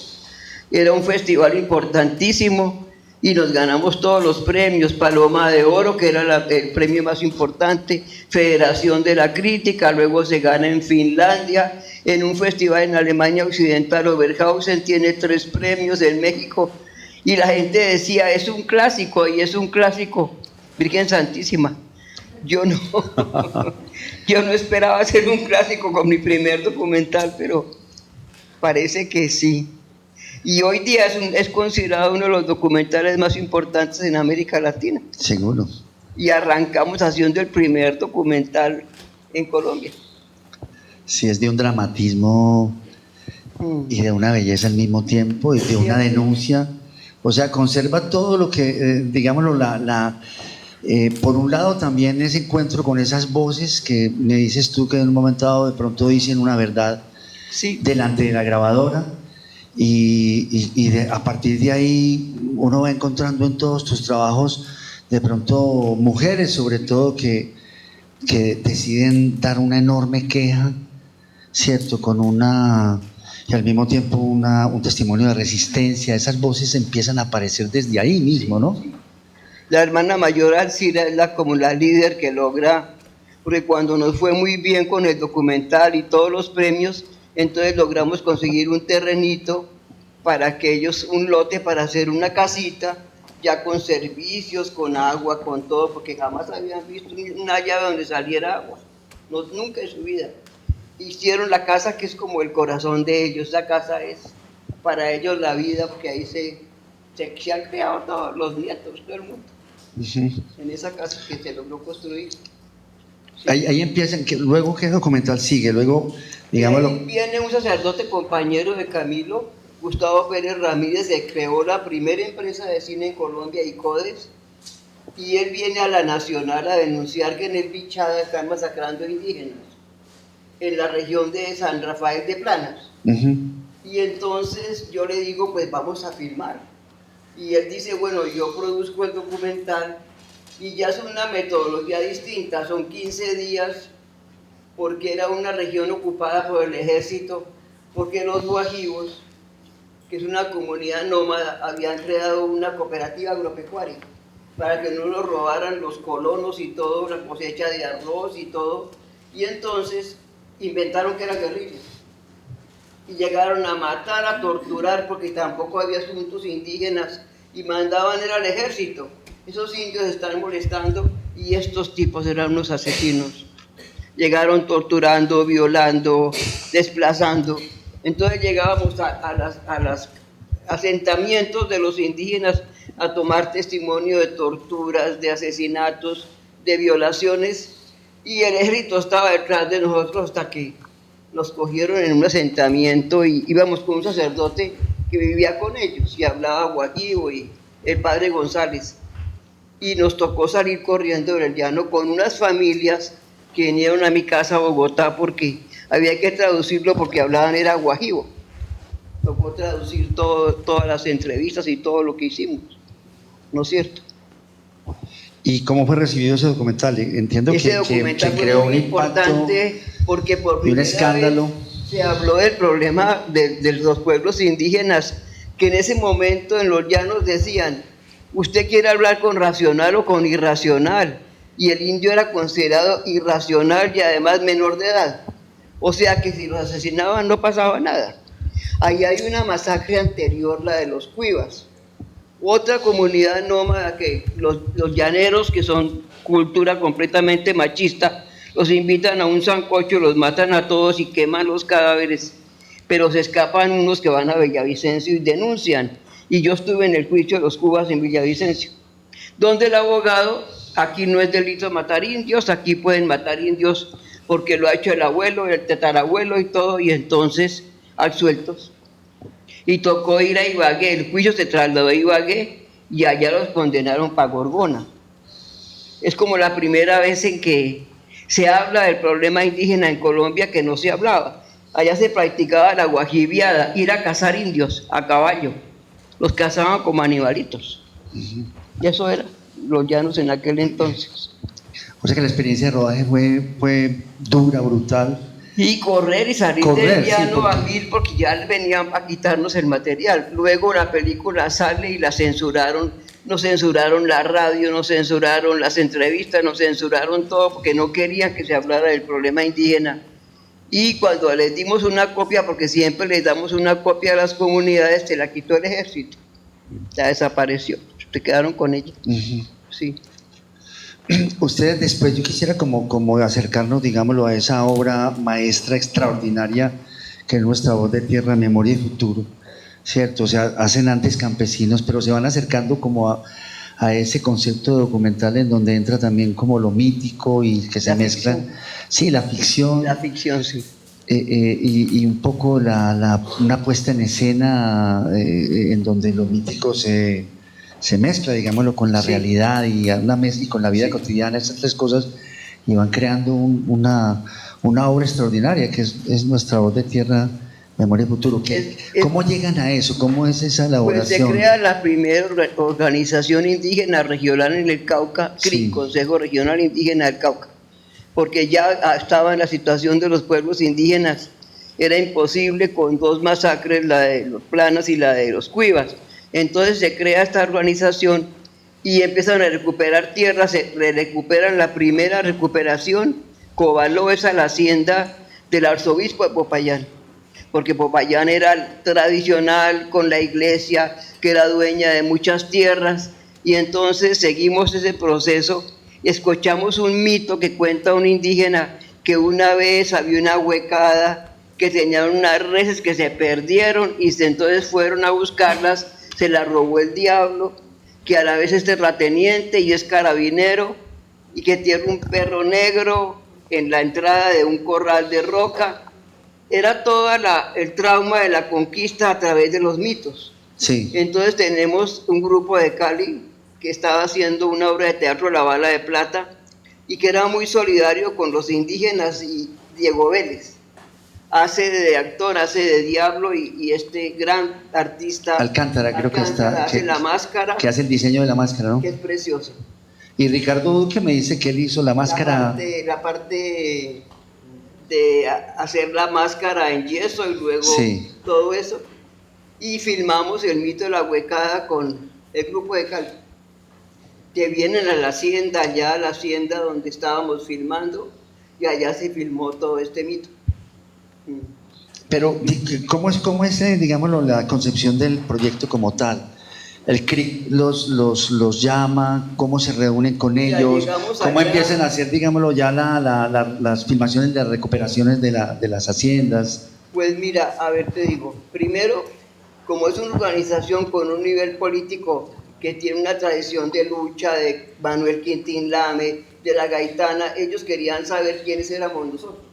Era un festival importantísimo y nos ganamos todos los premios. Paloma de Oro, que era el premio más importante, Federación de la Crítica, luego se gana en Finlandia, en un festival en Alemania Occidental, Oberhausen tiene 3 premios, en México. Y la gente decía, es un clásico, y es un clásico, Virgen Santísima. Yo no esperaba hacer un clásico con mi primer documental, pero parece que sí. Y hoy día es considerado uno de los documentales más importantes en América Latina. Seguro. Y arrancamos haciendo el primer documental en Colombia. Sí, es de un dramatismo y de una belleza al mismo tiempo, y de una denuncia. O sea, conserva todo lo que, digámoslo, por un lado también ese encuentro con esas voces que me dices tú que en un momento dado de pronto dicen una verdad delante de la grabadora, y a partir de ahí uno va encontrando en todos tus trabajos de pronto mujeres sobre todo que deciden dar una enorme queja, ¿cierto? Y al mismo tiempo un testimonio de resistencia. Esas voces empiezan a aparecer desde ahí mismo, ¿no? La hermana mayor Alcira es como la líder que logra, porque cuando nos fue muy bien con el documental y todos los premios, entonces logramos conseguir un terrenito para aquellos, un lote para hacer una casita, ya con servicios, con agua, con todo, porque jamás habían visto una llave donde saliera agua, nunca en su vida. Hicieron la casa que es como el corazón de ellos. Esa casa es para ellos la vida, porque ahí se han creado todos los nietos, todo el mundo. En esa casa que se logró construir. Sí. Ahí empiezan, luego ¿qué documental sigue? Luego, digámoslo. Viene un sacerdote compañero de Camilo, Gustavo Pérez Ramírez, que creó la primera empresa de cine en Colombia, ICODES, y él viene a la Nacional a denunciar que en el Bichada están masacrando indígenas, en la región de San Rafael de Planas. Y entonces yo le digo, pues vamos a filmar. Y él dice, bueno, yo produzco el documental, y ya es una metodología distinta, son 15 días, porque era una región ocupada por el ejército, porque los guajivos, que es una comunidad nómada, habían creado una cooperativa agropecuaria, para que no nos robaran los colonos y todo, la cosecha de arroz y todo, y entonces inventaron que eran guerrillas y llegaron a matar, a torturar, porque tampoco había asuntos indígenas, y mandaban era al ejército. Esos indios están molestando y estos tipos eran unos asesinos. llegaron torturando, violando, desplazando. Entonces llegábamos a los asentamientos de los indígenas a tomar testimonio de torturas, de asesinatos, de violaciones, y el ejército estaba detrás de nosotros hasta que nos cogieron en un asentamiento y íbamos con un sacerdote que vivía con ellos y hablaba guajibo, y el padre González, y nos tocó salir corriendo del llano con unas familias que vinieron a mi casa a Bogotá porque había que traducirlo porque hablaban era guajibo. Tocó traducir todas las entrevistas y todo lo que hicimos, ¿no es cierto? ¿Y cómo fue recibido ese documental? Entiendo ese que documental creó fue un muy impacto importante porque por y un primera escándalo. vez se habló del problema de los pueblos indígenas, que en ese momento en los llanos decían, usted quiere hablar con racional o con irracional, y el indio era considerado irracional y además menor de edad, o sea que si los asesinaban no pasaba nada. Ahí hay una masacre anterior, la de los Cuivas, otra comunidad nómada que los llaneros, que son cultura completamente machista, los invitan a un sancocho, los matan a todos y queman los cadáveres, pero se escapan unos que van a Villavicencio y denuncian. Y yo estuve en el juicio de los Cubas en Villavicencio, donde el abogado, aquí no es delito matar indios, aquí pueden matar indios porque lo ha hecho el abuelo, el tatarabuelo y todo, y entonces absueltos. Y tocó ir a Ibagué, el juicio se trasladó a Ibagué y allá los condenaron para Gorgona. Es como la primera vez en que se habla del problema indígena en Colombia, que no se hablaba. Allá se practicaba la guajibiada, ir a cazar indios a caballo. Los cazaban como animalitos. Y eso era los llanos en aquel entonces. O sea que la experiencia de rodaje fue dura, brutal. Y correr y salir del llano a mil porque ya venían a quitarnos el material. Luego la película sale y la censuraron. Nos censuraron la radio, nos censuraron las entrevistas, nos censuraron todo porque no querían que se hablara del problema indígena. Y cuando les dimos una copia, porque siempre les damos una copia a las comunidades, se la quitó el ejército. Ya desapareció. Se quedaron con ella. Sí. Ustedes después, yo quisiera como acercarnos, digámoslo, a esa obra maestra extraordinaria que es Nuestra Voz de Tierra, Memoria y Futuro, ¿cierto? O sea, hacen antes campesinos, pero se van acercando como a ese concepto documental en donde entra también como lo mítico y que se mezclan. Sí, la ficción. La ficción, sí. Y un poco una puesta en escena en donde lo mítico se mezcla, digámoslo, con la realidad y con la vida cotidiana, esas tres cosas, y van creando una obra extraordinaria que es Nuestra Voz de Tierra, Memoria y Futuro. ¿Cómo llegan a eso? ¿Cómo es esa elaboración? Pues se crea la primera organización indígena regional en el Cauca, CRI, Consejo Regional Indígena del Cauca, porque ya estaba en la situación de los pueblos indígenas. Era imposible con dos masacres, la de los Planas y la de los Cuivas. Entonces se crea esta organización y empiezan a recuperar tierras, se recuperan la primera recuperación. Cobaló es a la hacienda del arzobispo de Popayán, porque Popayán era tradicional con la iglesia, que era dueña de muchas tierras, y entonces seguimos ese proceso. Escuchamos un mito que cuenta un indígena que una vez había una huecada que tenían unas reses que se perdieron y entonces fueron a buscarlas, se las robó el diablo, que a la vez es terrateniente y es carabinero y que tiene un perro negro en la entrada de un corral de roca. Era todo el trauma de la conquista a través de los mitos. Sí. Entonces tenemos un grupo de Cali que estaba haciendo una obra de teatro, La Bala de Plata, y que era muy solidario con los indígenas, y Diego Vélez hace de actor, hace de diablo, y este gran artista Alcántara, creo que está, hace la máscara, que hace el diseño de la máscara, ¿no? que es precioso. Y Ricardo Duque me dice que él hizo la máscara. La parte de hacer la máscara en yeso y luego todo eso. Y filmamos el mito de la huecada con el grupo de Cali, que vienen a la hacienda, allá a la hacienda donde estábamos filmando, y allá se filmó todo este mito. Pero, ¿cómo es digámoslo, la concepción del proyecto como tal? el CRIC los llama, cómo se reúnen con Mira, ellos, llegamos cómo allá. empiezan a hacer, digámoslo, ya las filmaciones de recuperaciones de las haciendas. Pues mira, a ver, te digo, primero, como es una organización con un nivel político que tiene una tradición de lucha de Manuel Quintín Lame, de la Gaitana, ellos querían saber quiénes éramos nosotros.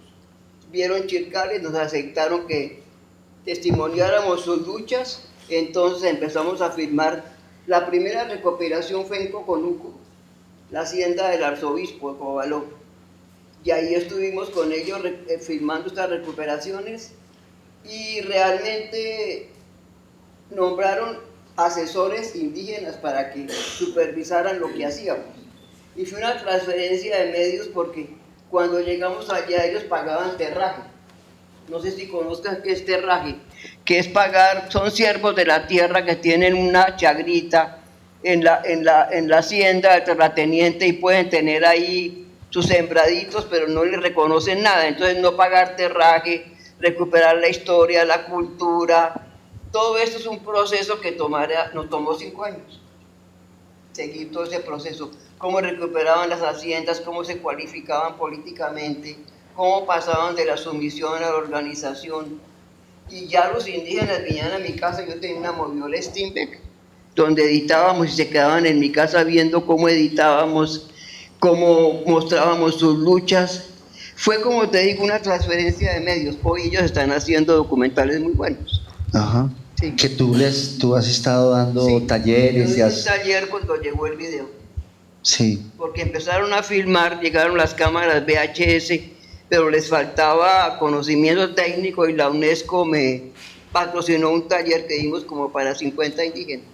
Vieron Chircales, nos aceptaron que testimoniáramos sus luchas, entonces empezamos a filmar. La primera recopilación fue en Coconuco, la hacienda del arzobispo de Cobaló, y ahí estuvimos con ellos filmando estas recuperaciones, y realmente nombraron asesores indígenas para que supervisaran lo que hacíamos. Y fue una transferencia de medios porque cuando llegamos allá ellos pagaban terraje. No sé si conozcan qué es terraje, que es pagar, son siervos de la tierra que tienen una chagrita en la hacienda del terrateniente y pueden tener ahí sus sembraditos, pero no les reconocen nada. Entonces no pagar terraje, recuperar la historia, la cultura, todo esto es un proceso que nos tomó 5 años. Seguir todo ese proceso, cómo recuperaban las haciendas, cómo se cualificaban políticamente, cómo pasaban de la sumisión a la organización. Y ya los indígenas venían a mi casa, yo tenía una moviola Steinbeck, donde editábamos y se quedaban en mi casa viendo cómo editábamos, cómo mostrábamos sus luchas. Fue, como te digo, una transferencia de medios. Hoy ellos están haciendo documentales muy buenos. Ajá. Sí. Que tú has estado dando Sí, talleres. yo di un taller cuando llegó el video. Sí. Porque empezaron a filmar, llegaron las cámaras VHS, pero les faltaba conocimiento técnico y la UNESCO me patrocinó un taller que dimos como para 50 indígenas,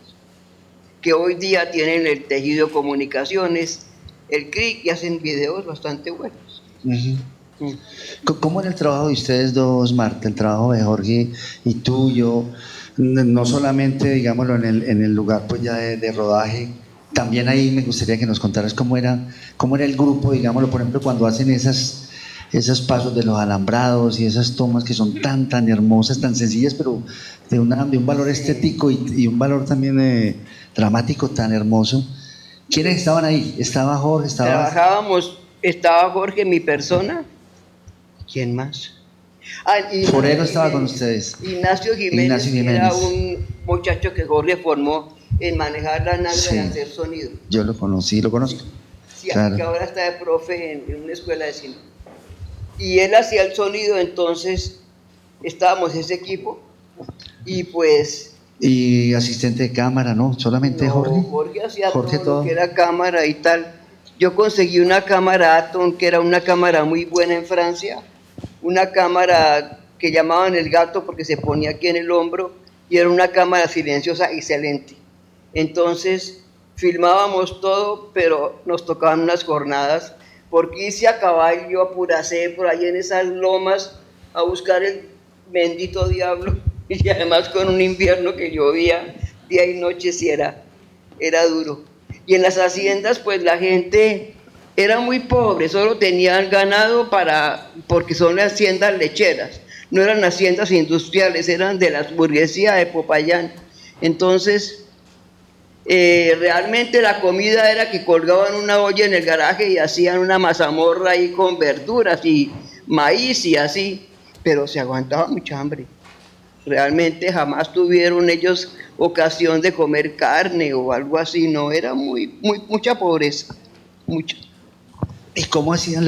que hoy día tienen el tejido de comunicaciones, el CRIC, y hacen videos bastante buenos. Uh-huh. ¿Cómo era el trabajo de ustedes dos, Marta? El trabajo de Jorge y tuyo, no solamente, digámoslo, en el lugar pues ya de rodaje. También ahí me gustaría que nos contaras cómo era el grupo, digámoslo, por ejemplo, cuando hacen esos pasos de los alambrados y esas tomas que son tan hermosas, tan sencillas, pero de un valor estético y un valor también dramático tan hermoso. ¿Quiénes estaban ahí? ¿Estaba Jorge? Estaba Jorge, mi persona. ¿Quién más? Forero estaba con ustedes. Ignacio Jiménez. Era un muchacho que Jorge formó en manejar la nalga, sí, y hacer sonido. Yo lo conocí, lo conozco. Sí, claro. Que ahora está de profe en una escuela de cine. Y él hacía el sonido, entonces estábamos ese equipo y pues... Y asistente de cámara, ¿no? Solamente no, Jorge. Jorge hacía todo lo que era cámara y tal. Yo conseguí una cámara Atom, que era una cámara muy buena en Francia, una cámara que llamaban el gato porque se ponía aquí en el hombro y era una cámara silenciosa excelente. Entonces filmábamos todo, pero nos tocaban unas jornadas porque hice a caballo, a Puracé, por ahí en esas lomas a buscar el bendito diablo, y además con un invierno que llovía día y noche, sí era duro. Y en las haciendas pues la gente era muy pobre, solo tenían ganado porque son haciendas lecheras, no eran haciendas industriales, eran de la burguesía de Popayán. Entonces realmente la comida era que colgaban una olla en el garaje y hacían una mazamorra ahí con verduras y maíz y así, pero se aguantaba mucha hambre. Realmente jamás tuvieron ellos ocasión de comer carne o algo así, no, era mucha pobreza, mucha. ¿Y cómo hacían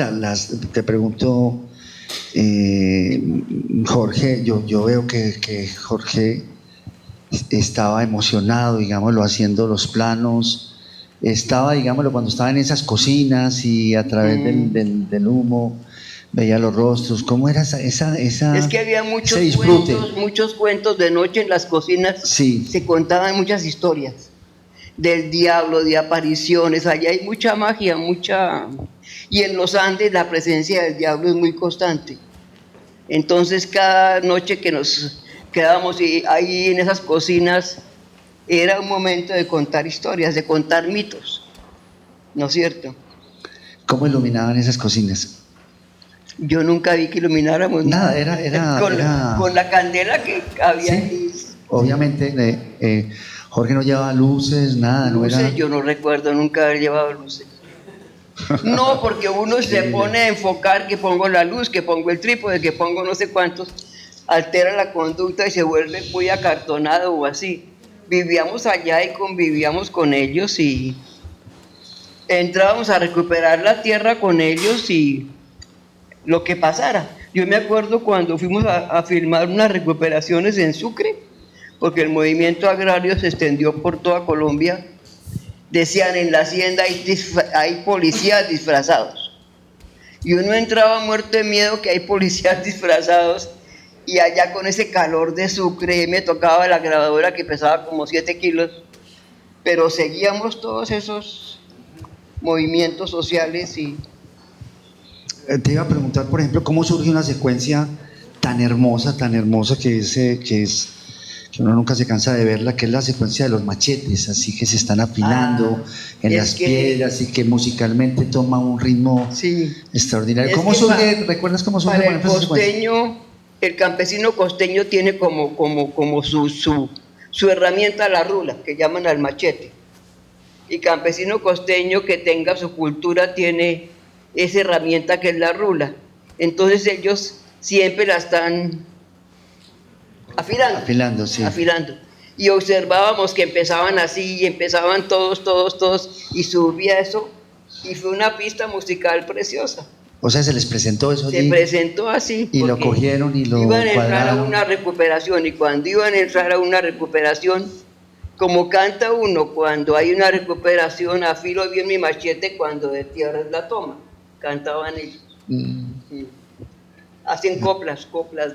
te pregunto, Jorge, yo veo que Jorge estaba emocionado, digámoslo, haciendo los planos, estaba, digámoslo, cuando estaba en esas cocinas y a través del humo veía los rostros, ¿cómo era esa Es que había muchos cuentos de noche en las cocinas, sí. Se contaban muchas historias del diablo, de apariciones, allá hay mucha magia, y en los Andes la presencia del diablo es muy constante. Entonces cada noche que nos quedábamos ahí en esas cocinas era un momento de contar historias, de contar mitos, ¿no es cierto? ¿Cómo iluminaban esas cocinas? Yo nunca vi que ilumináramos nada. Era con la candela que había. Sí, obviamente, Jorge no llevaba luces, nada, Luces, no era... yo no recuerdo nunca haber llevado luces. No, porque uno se pone a enfocar que pongo la luz, que pongo el trípode, que pongo no sé cuántos, altera la conducta y se vuelve muy acartonado o así. Vivíamos allá y convivíamos con ellos y entrábamos a recuperar la tierra con ellos y lo que pasara. Yo me acuerdo cuando fuimos a filmar unas recuperaciones en Sucre, porque el movimiento agrario se extendió por toda Colombia. Decían, en la hacienda hay policías disfrazados. Y uno entraba muerto de miedo que hay policías disfrazados, y allá con ese calor de Sucre me tocaba la grabadora que pesaba como 7 kilos, pero seguíamos todos esos movimientos sociales y... Te iba a preguntar, por ejemplo, cómo surge una secuencia tan hermosa que uno nunca se cansa de verla, que es la secuencia de los machetes, así que se están afilando en las piedras y que musicalmente toma un ritmo extraordinario. ¿Cómo surge? ¿Recuerdas cómo surge? Para el costeño, el campesino costeño tiene como su herramienta la rula, que llaman al machete. Y campesino costeño que tenga su cultura tiene esa herramienta que es la rula. Entonces ellos siempre la están afilando, y observábamos que empezaban así y empezaban todos y subía eso y fue una pista musical preciosa. O sea, se les presentó eso allí. Se presentó así y lo cogieron y lo iban a entrar cuadraron. a una recuperación, y cuando iban a entrar a una recuperación, como canta uno cuando hay una recuperación, afilo bien mi machete cuando de tierra es la toma, cantaban ellos. Hacen coplas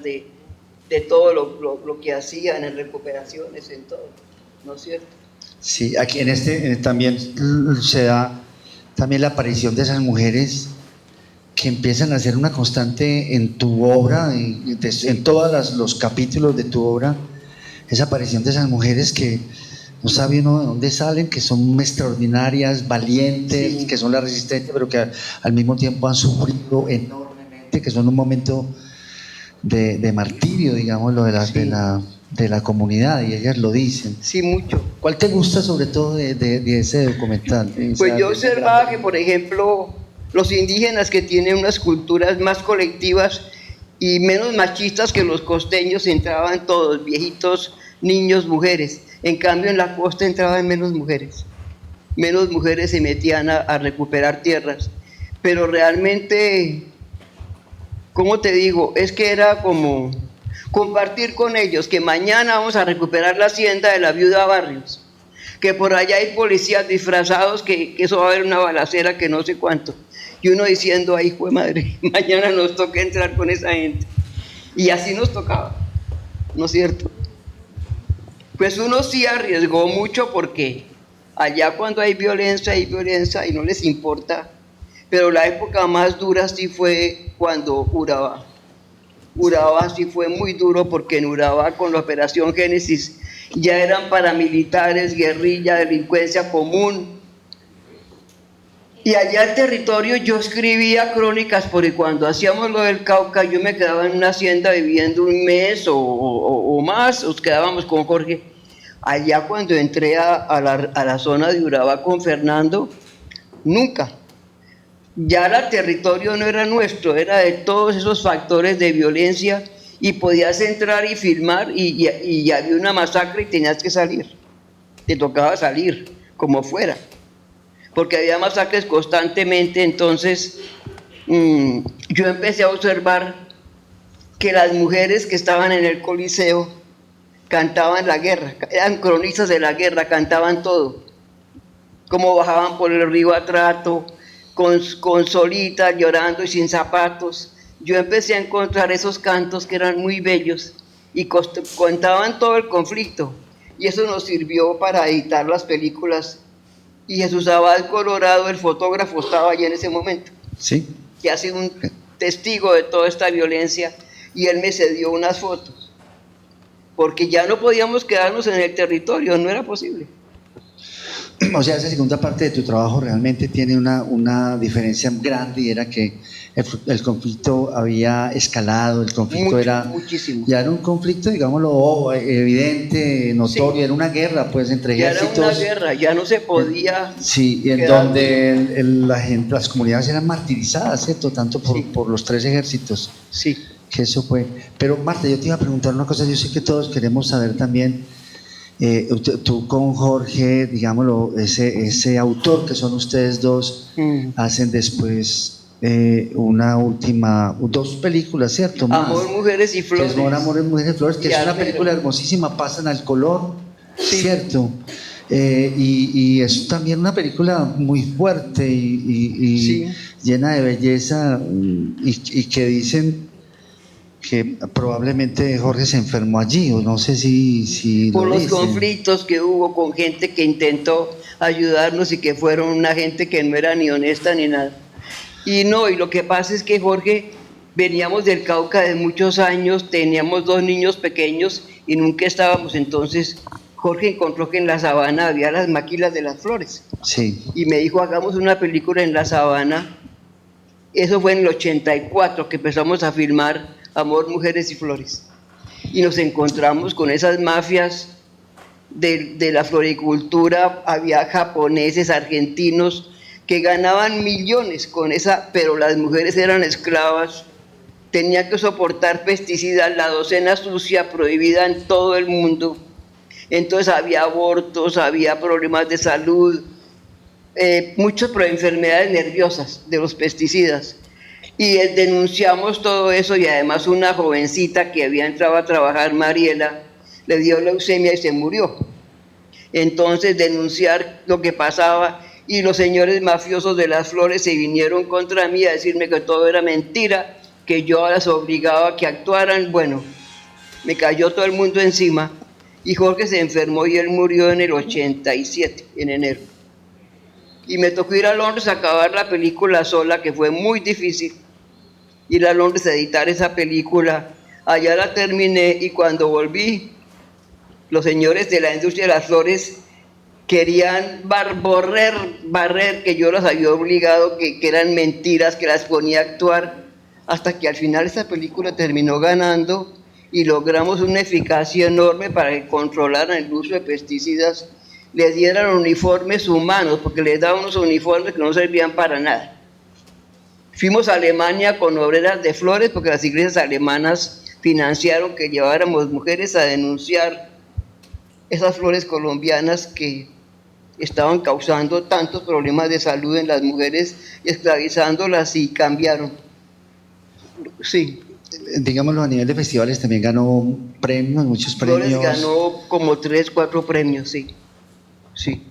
de todo lo que hacían en recuperaciones, en todo, ¿no es cierto? Sí, aquí también se da también la aparición de esas mujeres que empiezan a ser una constante en tu obra, en todos los capítulos de tu obra, esa aparición de esas mujeres que no sabe uno de dónde salen, que son extraordinarias, valientes, que son la resistencia, pero que al mismo tiempo han sufrido enormemente, que son un momento de martirio, digámoslo, de la comunidad, y ellas lo dicen. Sí, mucho. ¿Cuál te gusta sobre todo de ese documental? Pues yo observaba que, por ejemplo, los indígenas, que tienen unas culturas más colectivas y menos machistas que los costeños, entraban todos, viejitos, niños, mujeres. En cambio, en la costa entraban menos mujeres. Menos mujeres se metían a recuperar tierras. Pero realmente, ¿cómo te digo? Es que era como compartir con ellos que mañana vamos a recuperar la hacienda de la viuda Barrios, que por allá hay policías disfrazados, que eso va a haber una balacera que no sé cuánto. Y uno diciendo, ay, hijo de madre, mañana nos toca entrar con esa gente. Y así nos tocaba, ¿no es cierto? Pues uno sí arriesgó mucho, porque allá cuando hay violencia y no les importa. Pero la época más dura sí fue cuando Urabá. Urabá sí fue muy duro, porque en Urabá, con la Operación Génesis, ya eran paramilitares, guerrilla, delincuencia común. Y allá el territorio, yo escribía crónicas, porque cuando hacíamos lo del Cauca, yo me quedaba en una hacienda viviendo un mes o más, nos quedábamos con Jorge. Allá cuando entré a la zona de Urabá con Fernando, nunca. Ya el territorio no era nuestro, era de todos esos factores de violencia, y podías entrar y filmar y había una masacre y tenías que salir. Te tocaba salir, como fuera, porque había masacres constantemente. Entonces yo empecé a observar que las mujeres que estaban en el Coliseo cantaban la guerra, eran cronistas de la guerra, cantaban todo, cómo bajaban por el río Atrato, con solitas, llorando y sin zapatos. Yo empecé a encontrar esos cantos que eran muy bellos y contaban todo el conflicto, y eso nos sirvió para editar las películas. Y Jesús Abad Colorado, el fotógrafo, estaba allí en ese momento, ¿sí?, que ha sido un testigo de toda esta violencia, y él me cedió unas fotos, porque ya no podíamos quedarnos en el territorio, no era posible. O sea, esa segunda parte de tu trabajo realmente tiene una diferencia grande, y era que el conflicto había escalado, el conflicto era muchísimo. ya era un conflicto, digámoslo, evidente, notorio, Sí. era una guerra pues entre Ya ejércitos. era una guerra, ya no se podía. Sí, y en quedar- donde la gente, las comunidades eran martirizadas, ¿cierto? Tanto Sí. por los 3 ejércitos. Sí. Que eso fue. Pero Marta, yo te iba a preguntar una cosa, yo sé que todos queremos saber también, tú con Jorge, digámoslo, ese autor que son ustedes dos, hacen después una última, 2 películas, ¿cierto? Más. Amor, Mujeres y Que Flores. es Amor, Mujeres y Flores, que Y es una Armero. película hermosísima, pasan al color, Sí. ¿cierto? Y es también una película muy fuerte y Sí. llena de belleza y que dicen que probablemente Jorge se enfermó allí, o no sé si Por lo los dicen. conflictos que hubo con gente que intentó ayudarnos y que fueron una gente que no era ni honesta ni nada. Y no, y lo que pasa es que Jorge, veníamos del Cauca de muchos años, teníamos 2 niños pequeños y nunca estábamos. Entonces Jorge encontró que en la sabana había las máquinas de las flores Sí, y me dijo, hagamos una película en la sabana. Eso fue en el 84 que empezamos a filmar Amor, Mujeres y Flores. Y nos encontramos con esas mafias de la floricultura, había japoneses, argentinos, que ganaban millones con esa, pero las mujeres eran esclavas, tenían que soportar pesticidas, la docena sucia prohibida en todo el mundo. Entonces había abortos, había problemas de salud, muchas enfermedades nerviosas de los pesticidas. Y denunciamos todo eso y además una jovencita que había entrado a trabajar, Mariela, le dio leucemia y se murió. Entonces denunciar lo que pasaba y los señores mafiosos de las flores se vinieron contra mí a decirme que todo era mentira, que yo las obligaba a que actuaran. Bueno, me cayó todo el mundo encima y Jorge se enfermó y él murió en el 87, en enero. Y me tocó ir a Londres a acabar la película sola, que fue muy difícil. Ir a Londres a editar esa película. Allá la terminé y cuando volví, los señores de la industria de las flores querían barrer, que yo los había obligado, que eran mentiras, que las ponía a actuar, hasta que al final esa película terminó ganando y logramos una eficacia enorme para que controlaran el uso de pesticidas, les dieran uniformes humanos, porque les daban unos uniformes que no servían para nada. Fuimos a Alemania con obreras de flores, porque las iglesias alemanas financiaron que lleváramos mujeres a denunciar esas flores colombianas que estaban causando tantos problemas de salud en las mujeres, esclavizándolas, y cambiaron. Sí. digámoslo, a nivel de festivales también ganó premios, muchos Flores premios. ganó como 3, 4 premios, sí. Sí.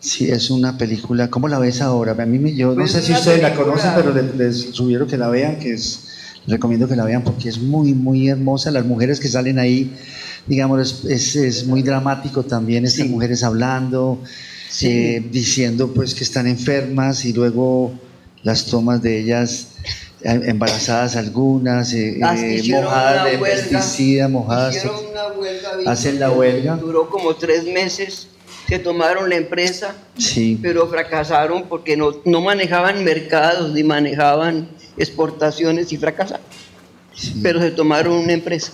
Sí, es una película. ¿Cómo la ves ahora? A mí yo no Pues sé es si una ustedes la película- conocen, pero les sugiero que la vean, les recomiendo que la vean porque es muy, muy hermosa. Las mujeres que salen ahí, digamos, es muy dramático también, estas Sí. mujeres hablando, Sí. diciendo pues que están enfermas y luego las tomas de ellas embarazadas algunas, Hicieron mojadas una de huelga, pesticida, mojadas. hicieron una huelga, Hacen la huelga. duró como 3 meses, se tomaron la empresa, Sí. pero fracasaron porque no manejaban mercados ni manejaban exportaciones y fracasaron, Sí. pero se tomaron una empresa.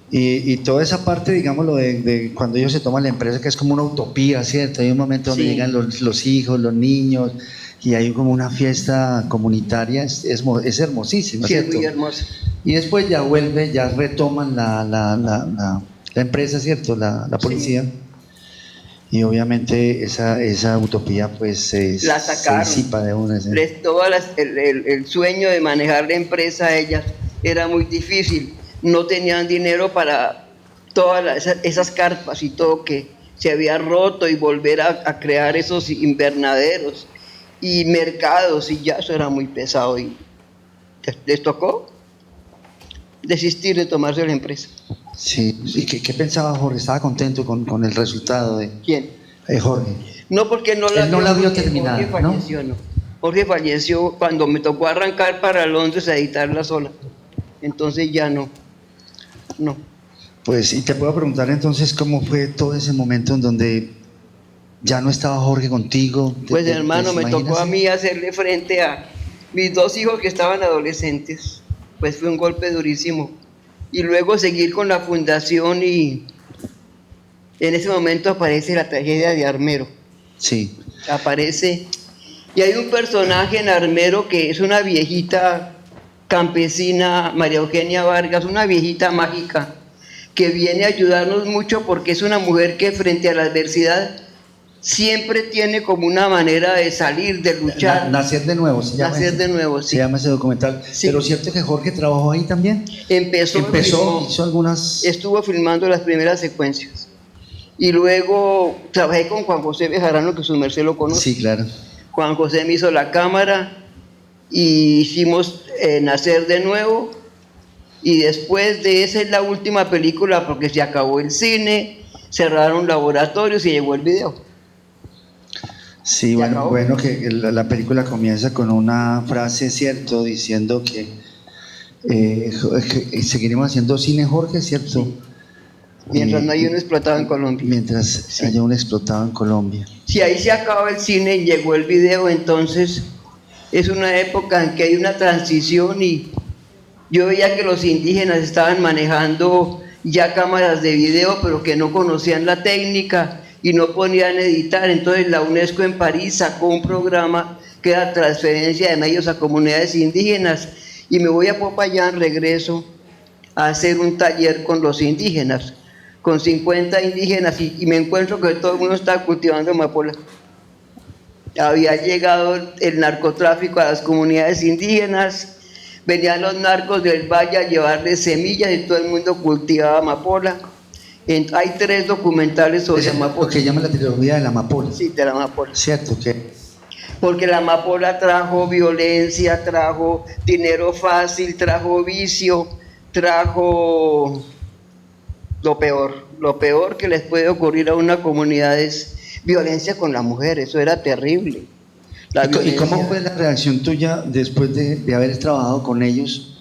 Y toda esa parte, digámoslo, de cuando ellos se toman la empresa, que es como una utopía, ¿cierto? Hay un momento donde Sí. llegan los hijos, los niños, y hay como una fiesta comunitaria, es hermosísima, Sí, es ¿cierto? muy hermosa. Y después ya vuelve, ya retoman la empresa, ¿cierto? La policía. Y obviamente esa utopía pues se La sacaron. disipa de una. ¿sí? El sueño de manejar la empresa a ellas era muy difícil. No tenían dinero para todas esas carpas y todo que se había roto, y volver a crear esos invernaderos y mercados, y ya eso era muy pesado. Y les tocó desistir de tomarse la empresa. Sí. ¿Y qué pensaba Jorge? ¿Estaba contento con el resultado de ¿Quién? Jorge? No, porque no Él no la vio porque terminada, Jorge falleció, ¿no? Jorge falleció cuando me tocó arrancar para Londres a editarla sola. Entonces ya no. Pues, y te puedo preguntar entonces cómo fue todo ese momento en donde ya no estaba Jorge contigo. Pues hermano, me tocó a imaginas? mí hacerle frente a mis 2 hijos que estaban adolescentes, pues fue un golpe durísimo. Y luego seguir con la fundación y en ese momento aparece la tragedia de Armero. Sí. Aparece, y hay un personaje en Armero que es una viejita campesina, María Eugenia Vargas, una viejita mágica, que viene a ayudarnos mucho porque es una mujer que frente a la adversidad siempre tiene como una manera de salir, de luchar. Nacer de nuevo, se llama. Nacer de nuevo, sí. Se llama ese documental. Sí. Pero cierto que Jorge trabajó ahí también. Empezó, hizo algunas... Estuvo filmando las primeras secuencias. Y luego trabajé con Juan José Bejarano, que su merced lo conoce. Sí, claro. Juan José me hizo la cámara y hicimos Nacer de nuevo. Y después de esa es la última película porque se acabó el cine, cerraron laboratorios y llegó el video. Sí, bueno que la película comienza con una frase, cierto, diciendo que seguiremos haciendo cine, Jorge, ¿cierto? Sí. Mientras no haya uno explotado en Colombia. Mientras haya uno explotado en Colombia. Si ahí se acaba el cine y llegó el video, entonces es una época en que hay una transición y yo veía que los indígenas estaban manejando ya cámaras de video, pero que no conocían la técnica y no podían editar. Entonces la UNESCO en París sacó un programa que era transferencia de medios a comunidades indígenas y me voy a Popayán, regreso a hacer un taller con los indígenas, con 50 indígenas y me encuentro que todo el mundo estaba cultivando amapola. Había llegado el narcotráfico a las comunidades indígenas, venían los narcos del valle a llevarles semillas y todo el mundo cultivaba amapola. Hay 3 documentales sobre amapola. Lo que llama la trilogía de la amapola. Sí, de la amapola. Cierto que... Porque la amapola trajo violencia, trajo dinero fácil, trajo vicio, trajo lo peor que les puede ocurrir a una comunidad es violencia con la mujer. Eso era terrible. ¿Y cómo fue la reacción tuya después de haber trabajado con ellos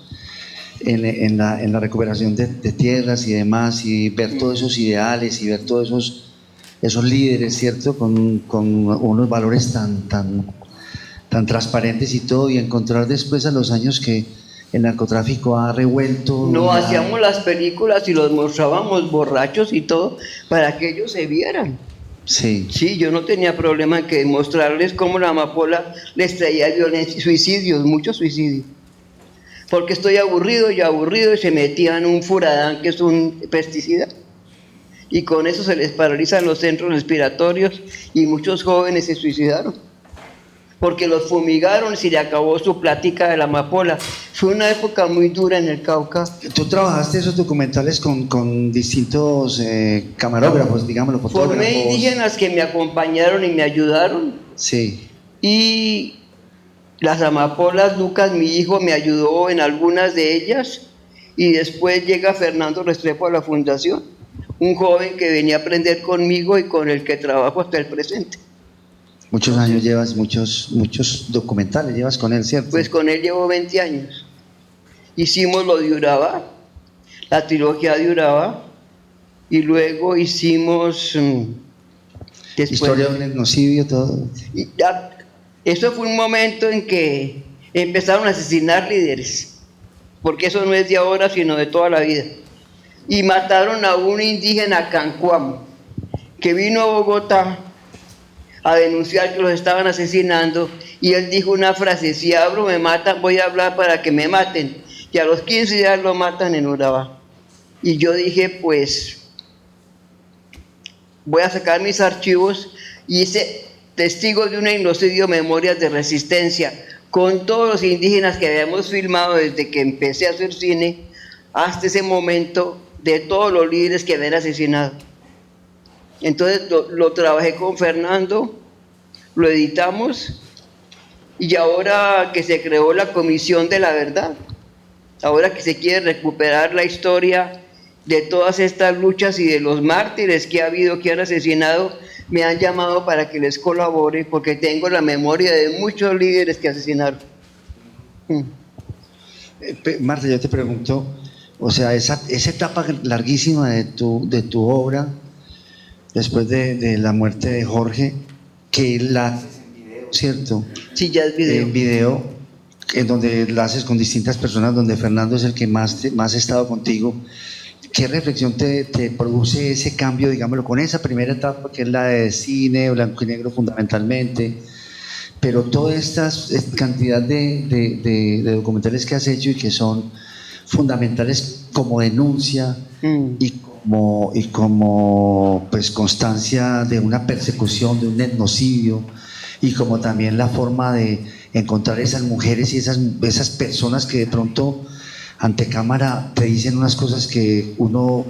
en la recuperación de tierras y demás, y ver todos esos ideales y ver todos esos líderes, ¿cierto? Con unos valores tan transparentes y todo, y encontrar después a los años que el narcotráfico ha revuelto? No, hacíamos las películas y los mostrábamos borrachos y todo para que ellos se vieran. Sí. Sí, yo no tenía problema en que mostrarles cómo la amapola les traía violencia, suicidios, muchos suicidios. Porque estoy aburrido y se metían un furadán, que es un pesticida, y con eso se les paralizan los centros respiratorios y muchos jóvenes se suicidaron. Porque los fumigaron y se le acabó su plática de la amapola. Fue una época muy dura en el Cauca. ¿Tú trabajaste esos documentales con distintos camarógrafos, digámoslo, fotógrafos? Formé indígenas que me acompañaron y me ayudaron. Sí. Y las amapolas, Lucas, mi hijo, me ayudó en algunas de ellas. Y después llega Fernando Restrepo a la fundación, un joven que venía a aprender conmigo y con el que trabajo hasta el presente. Muchos años llevas, muchos documentales llevas con él, ¿cierto? Pues con él llevo 20 años. Hicimos lo de Urabá, la trilogía de Urabá, y luego hicimos... Historia de un genocidio, todo. Y ya, eso fue un momento en que empezaron a asesinar líderes, porque eso no es de ahora, sino de toda la vida. Y mataron a un indígena Cancuamo, que vino a Bogotá a denunciar que los estaban asesinando, y él dijo una frase: si hablo me matan, voy a hablar para que me maten. Y a los 15 días lo matan en Urabá. Y yo dije, pues voy a sacar mis archivos, y hice Testigos de un genocidio, Memorias de Resistencia, con todos los indígenas que habíamos filmado desde que empecé a hacer cine hasta ese momento, de todos los líderes que habían asesinado. Entonces lo trabajé con Fernando, lo editamos, y ahora que se creó la Comisión de la Verdad, ahora que se quiere recuperar la historia de todas estas luchas y de los mártires que ha habido, que han asesinado, me han llamado para que les colabore, porque tengo la memoria de muchos líderes que asesinaron. Marta, yo te pregunto, o sea, esa etapa larguísima de tu obra, después de la muerte de Jorge, que la haces en video, ¿cierto? Sí, ya es video. En video, en donde la haces con distintas personas, donde Fernando es el que más ha estado contigo. ¿Qué reflexión te produce ese cambio, digámoslo, con esa primera etapa que es la de cine, blanco y negro fundamentalmente, pero toda esta cantidad de documentales que has hecho y que son fundamentales como denuncia y como pues constancia de una persecución, de un etnocidio, y como también la forma de encontrar esas mujeres y esas personas que de pronto ante cámara te dicen unas cosas que uno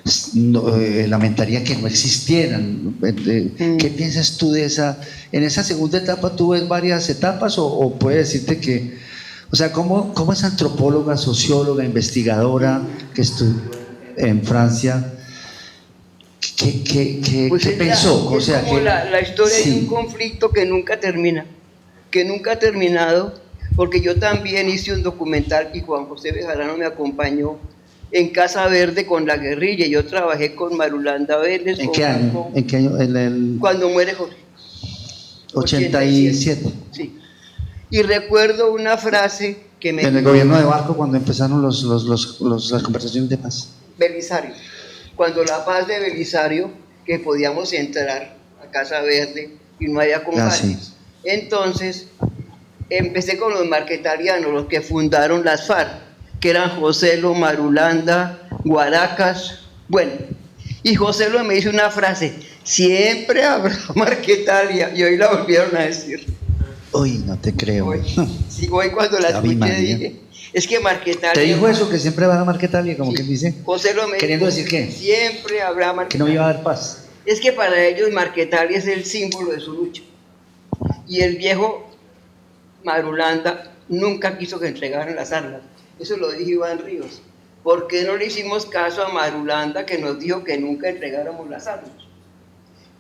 lamentaría que no existieran? ¿Qué piensas tú de esa? En esa segunda etapa, ¿tú ves varias etapas o puedes decirte que, o sea, cómo es antropóloga, socióloga, investigadora que estudió en Francia? ¿Qué pensó? O sea, como la historia sí, de un conflicto que nunca termina, que nunca ha terminado, porque yo también hice un documental y Juan José Bejarano me acompañó en Casa Verde con la guerrilla. Yo trabajé con Marulanda Vélez. ¿En qué año? ¿En qué año? Cuando muere Jorge. 87. Sí. Y recuerdo una frase que me... En el gobierno de Barco, cuando empezaron las conversaciones de paz. Belisario. Cuando la paz de Belisario, que podíamos entrar a Casa Verde y no había combates. Sí. Entonces, empecé con los marquetarianos, los que fundaron las FARC, que eran Joselo, Marulanda, Guaracas. Bueno, y Joselo me dice una frase: siempre habrá Marquetalia, y hoy la volvieron a decir. Uy, no te creo. Hoy cuando la escuché dije, es que Marquetalia... ¿Te dijo eso, que siempre va a Marquetalia, como que dice? Joselo me ¿queriendo dijo, decir qué? siempre habrá Marquetalia. Que no iba a haber paz. Es que para ellos Marquetalia es el símbolo de su lucha. Y el viejo Marulanda nunca quiso que entregaran las armas. Eso lo dijo Iván Ríos. ¿Por qué no le hicimos caso a Marulanda, que nos dijo que nunca entregáramos las armas?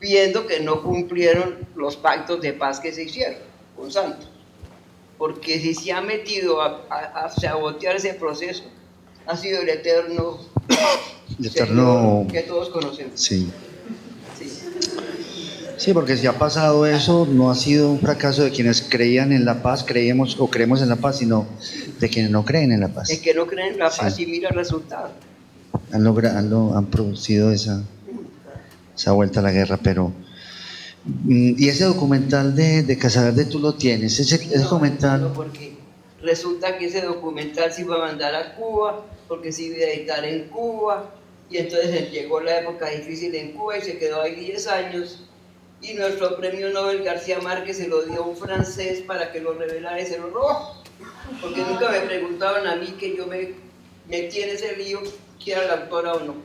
Viendo que no cumplieron los pactos de paz que se hicieron con Santos. Porque si se ha metido a sabotear ese proceso, ha sido el eterno que todos conocemos. Sí. Sí, porque si ha pasado eso, no ha sido un fracaso de quienes creían en la paz, creemos en la paz, sino de quienes no creen en la paz. Es que no creen en la paz y mira el resultado. Han producido esa vuelta a la guerra, pero... Y ese documental de Casa Verde, ¿tú lo tienes? Ese documental... No, porque resulta que ese documental se iba a mandar a Cuba, porque se iba a editar en Cuba, y entonces llegó la época difícil en Cuba y se quedó ahí 10 años. Y nuestro premio Nobel García Márquez se lo dio a un francés para que lo revelara y se lo robó. Porque nunca me preguntaban a mí, que yo me metí en ese lío, si era la autora o no.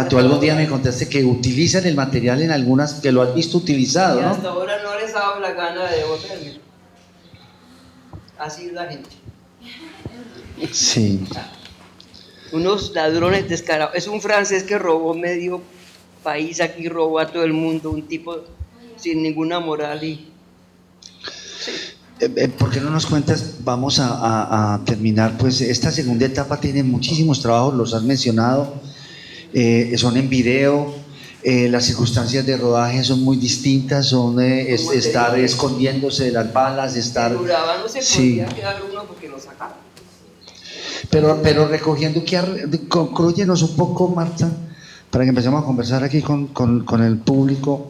Tú algún día me contaste que utilizan el material en algunas, que lo has visto utilizado, y ¿no? hasta ahora no les ha dado la gana de devolverme. Así es la gente. Sí. Unos ladrones descarados. Es un francés que robó medio país aquí, robó a todo el mundo, un tipo sin ninguna moral y... ¿Por qué no nos cuentas? Vamos a terminar, pues esta segunda etapa tiene muchísimos trabajos, los has mencionado, son en video, las circunstancias de rodaje son muy distintas, son estar escondiéndose de las balas, estar... no se podía quedar uno porque lo sacaban. Pero recogiendo, conclúyenos un poco, Marta, para que empecemos a conversar aquí con el público.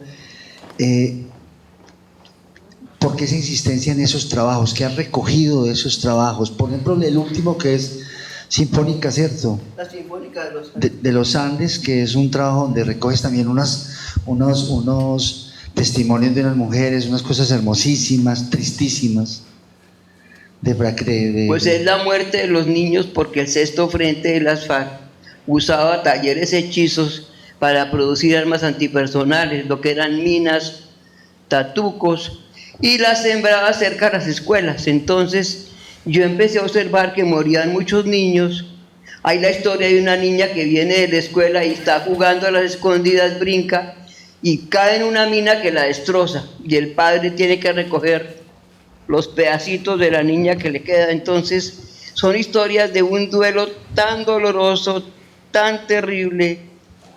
¿Por qué esa insistencia en esos trabajos? ¿Qué has recogido de esos trabajos? Por ejemplo, el último, que es Sinfónica, ¿cierto? La Sinfónica de los Andes. De los Andes, que es un trabajo donde recoges también unos testimonios de unas mujeres, unas cosas hermosísimas, tristísimas. Pues es la muerte de los niños, porque el Sexto Frente de las FARC usaba talleres hechizos para producir armas antipersonales, lo que eran minas, tatucos, y las sembraba cerca de las escuelas. Entonces yo empecé a observar que morían muchos niños. Hay la historia de una niña que viene de la escuela y está jugando a las escondidas, brinca y cae en una mina que la destroza, y el padre tiene que recoger los pedacitos de la niña que le queda. Entonces son historias de un duelo tan doloroso, tan terrible,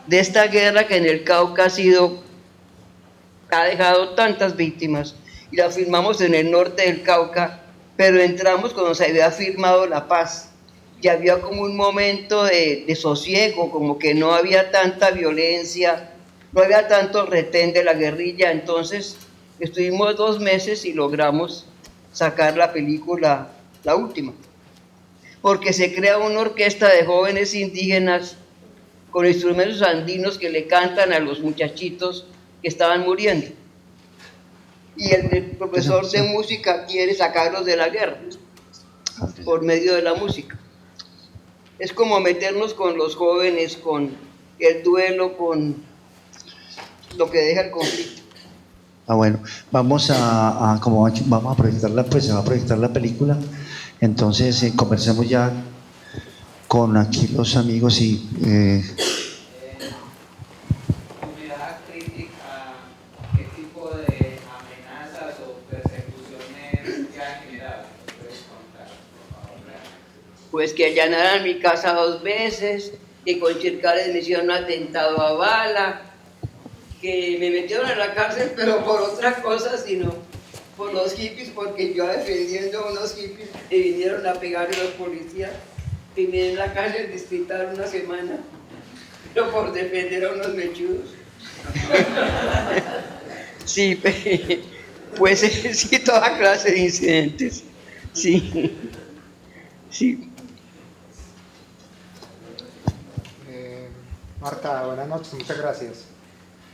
de esta guerra que en el Cauca ha dejado tantas víctimas, y la filmamos en el norte del Cauca, pero entramos cuando se había firmado la paz. Ya había como un momento de sosiego, como que no había tanta violencia, no había tanto retén de la guerrilla. Entonces estuvimos 2 meses y logramos sacar la película, la última, porque se crea una orquesta de jóvenes indígenas con instrumentos andinos que le cantan a los muchachitos que estaban muriendo. Y el profesor de música quiere sacarlos de la guerra por medio de la música. Es como meternos con los jóvenes, con el duelo, con lo que deja el conflicto. Bueno, vamos a proyectarla, pues se va a proyectar la película, entonces conversemos ya con aquí los amigos y pues que allanaran mi casa 2 veces, que con Chircales me hicieron un atentado a bala, que me metieron a la cárcel, pero por otra cosa, sino por los hippies, porque yo defendiendo a unos hippies me vinieron a pegar a los policías, y me en la cárcel distrital 1 semana, pero por defender a unos mechudos. Sí, pues sí, toda clase de incidentes, sí, sí. Marta, buenas noches, muchas gracias.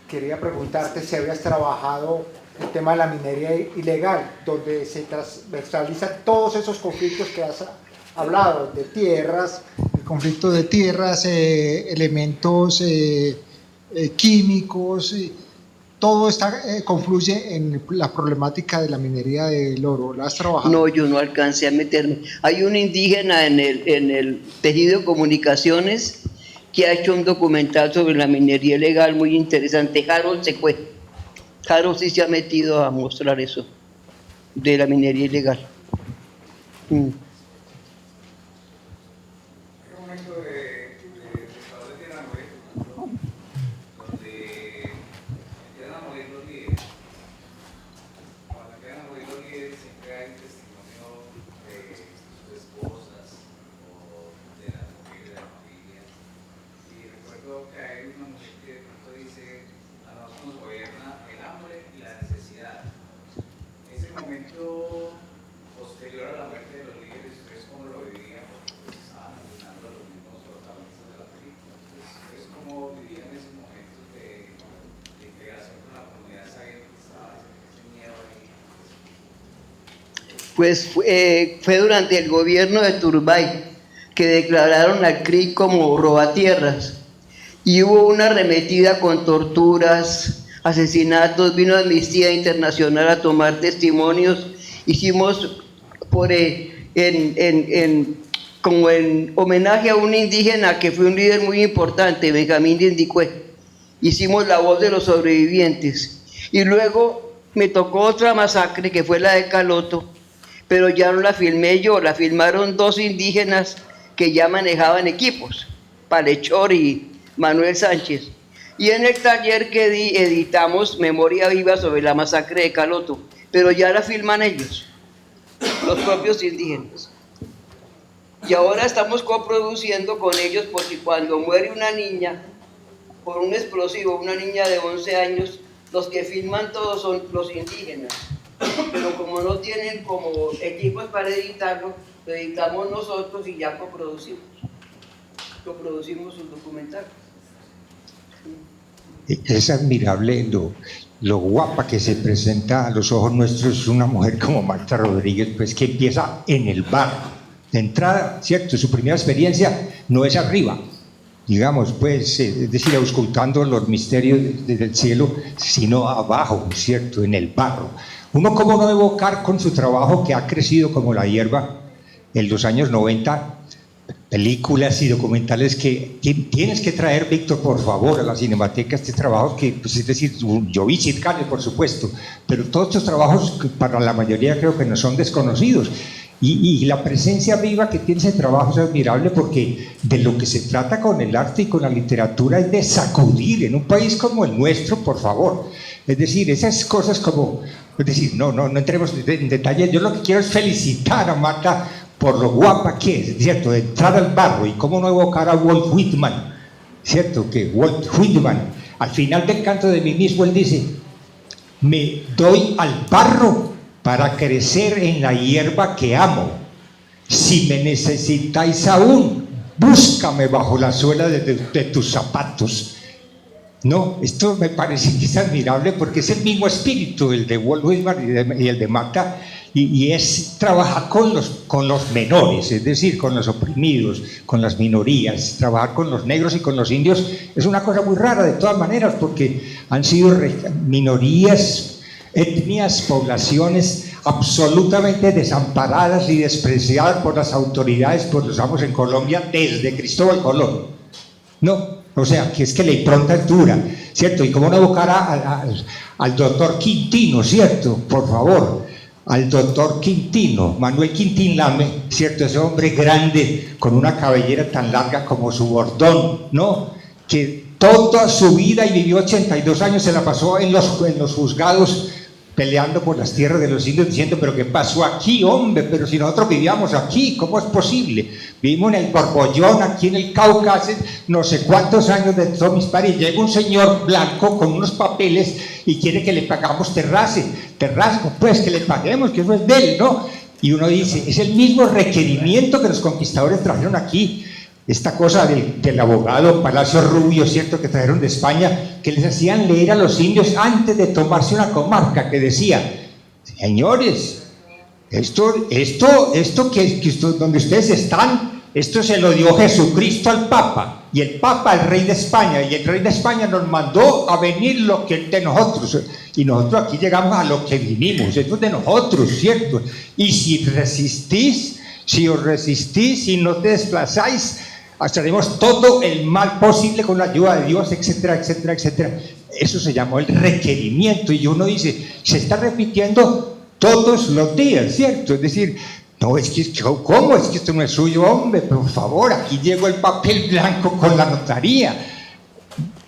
Quería preguntarte si habías trabajado el tema de la minería ilegal, donde se transversalizan todos esos conflictos que has hablado, de tierras, el conflicto de tierras, elementos químicos, todo confluye en la problemática de la minería del oro. ¿La has trabajado? No, yo no alcancé a meterme. Hay un indígena en el tejido de comunicaciones que ha hecho un documental sobre la minería ilegal muy interesante. Harold se fue. Harold sí se ha metido a mostrar eso de la minería ilegal. Pues fue durante el gobierno de Turbay que declararon al CRIC como robatierras y hubo una arremetida con torturas, asesinatos, vino Amnistía Internacional a tomar testimonios, hicimos como en homenaje a un indígena que fue un líder muy importante, Benjamín de Indicué, hicimos la voz de los sobrevivientes y luego me tocó otra masacre que fue la de Caloto, pero ya no la filmé yo, la filmaron 2 indígenas que ya manejaban equipos, Palechor y Manuel Sánchez. Y en el taller que editamos Memoria Viva sobre la masacre de Caloto, pero ya la filman ellos, los propios indígenas. Y ahora estamos coproduciendo con ellos porque cuando muere una niña por un explosivo, una niña de 11 años, los que filman todos son los indígenas. Pero como no tienen como equipos para editarlo, lo editamos nosotros y ya coproducimos sus documentales. Es admirable lo guapa que se presenta a los ojos nuestros una mujer como Marta Rodríguez, pues que empieza en el barro. De entrada, ¿cierto? Su primera experiencia no es arriba, digamos, pues, es decir, auscultando los misterios del cielo, sino abajo, ¿cierto? En el barro. Uno cómo no evocar con su trabajo que ha crecido como la hierba en los años 90, películas y documentales que tienes que traer, Víctor, por favor, a la Cinemateca, este trabajo que, pues, es decir, yo vi Chircales, por supuesto, pero todos estos trabajos que para la mayoría creo que no son desconocidos. Y la presencia viva que tiene ese trabajo es admirable, porque de lo que se trata con el arte y con la literatura es de sacudir en un país como el nuestro, por favor. Es decir, esas cosas como, es decir, no entremos en detalles. Yo lo que quiero es felicitar a Marta por lo guapa que es cierto, de entrar al barro, y cómo no evocar a Walt Whitman, cierto, que Walt Whitman, al final del Canto de mí mismo, él dice: me doy al barro para crecer en la hierba que amo. Si me necesitáis aún, búscame bajo la suela de tus zapatos. No, esto me parece que es admirable, porque es el mismo espíritu, el de Walt Whitman y el de Marta, y es trabajar con los menores, es decir, con los oprimidos, con las minorías. Trabajar con los negros y con los indios es una cosa muy rara de todas maneras, porque han sido minorías, etnias, poblaciones absolutamente desamparadas y despreciadas por las autoridades, por los amos en Colombia, desde Cristóbal Colón. No, o sea, que es que la impronta es dura, ¿cierto? Y cómo no evocar al doctor Quintino, ¿cierto? Por favor, al doctor Quintino, Manuel Quintín Lame, ¿cierto? Ese hombre grande, con una cabellera tan larga como su bordón, ¿no? Que toda su vida, y vivió 82 años, se la pasó en los juzgados, peleando por las tierras de los indios, diciendo: pero ¿qué pasó aquí, hombre? Pero si nosotros vivíamos aquí, ¿cómo es posible? Vivimos en el Borbollón, aquí en el Cauca, hace no sé cuántos años de todos mis padres, y llega un señor blanco con unos papeles y quiere que le pagamos terrazgo, pues que le paguemos, que eso es de él, ¿no? Y uno dice, es el mismo requerimiento que los conquistadores trajeron aquí. Esta cosa del abogado Palacio Rubio, ¿cierto?, que trajeron de España, que les hacían leer a los indios antes de tomarse una comarca, que decía: señores, esto donde ustedes están, esto se lo dio Jesucristo al Papa, y el Papa al Rey de España, y el Rey de España nos mandó a venir lo que es de nosotros, y nosotros aquí llegamos a lo que vinimos, esto es de nosotros, ¿cierto? Y si os resistís y no te desplazáis, haremos todo el mal posible con la ayuda de Dios, etcétera, etcétera, etcétera. Eso se llamó el requerimiento, y uno dice, se está repitiendo todos los días, ¿cierto? Es decir, no, es que, ¿cómo? Es que esto no es suyo, hombre, por favor, aquí llegó el papel blanco con la notaría.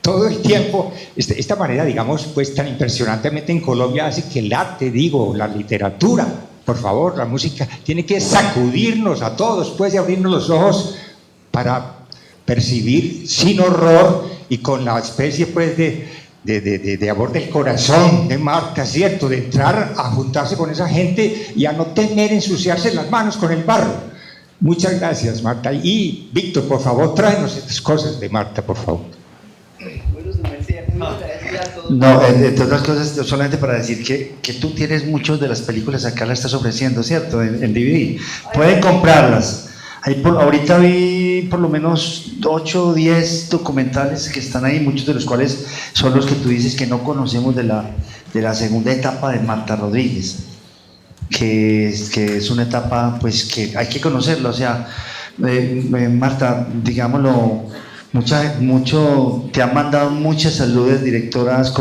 Todo el tiempo, esta manera, digamos, pues tan impresionantemente en Colombia hace que el arte, la literatura, por favor, la música, tiene que sacudirnos a todos, pues, y abrirnos los ojos para percibir sin horror y con la especie, pues, de amor del corazón de Marta, ¿cierto? De entrar a juntarse con esa gente y a no temer ensuciarse las manos con el barro. Muchas gracias, Marta. Y Víctor, por favor, tráenos estas cosas de Marta, por favor. Bueno, su merced, muchas gracias a todos. No, entre otras cosas, solamente para decir que tú tienes muchas de las películas acá, las estás ofreciendo, ¿cierto? En DVD. Pueden comprarlas. Ahorita vi por lo menos 8 o 10 documentales que están ahí, muchos de los cuales son los que tú dices que no conocemos de la segunda etapa de Marta Rodríguez, que es una etapa, pues, que hay que conocerla. O sea, Marta, digámoslo, te han mandado muchas saludes directoras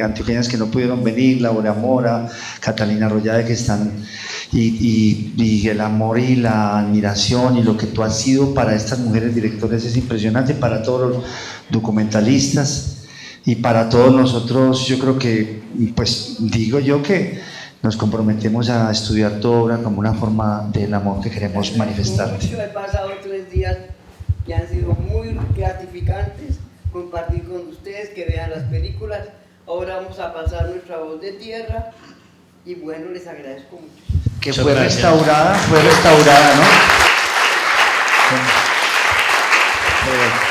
antioqueñas que no pudieron venir, Laura Mora, Catalina Arroyave, que están, y el amor y la admiración y lo que tú has sido para estas mujeres directoras es impresionante, para todos los documentalistas y para todos nosotros. Yo creo que, pues, digo yo que nos comprometemos a estudiar tu obra como una forma del amor que queremos manifestarte. He pasado 3 días que han sido muy gratificantes compartir con ustedes, que vean las películas. Ahora vamos a pasar nuestra voz de tierra y bueno, les agradezco mucho. Que fue restaurada, ¿no?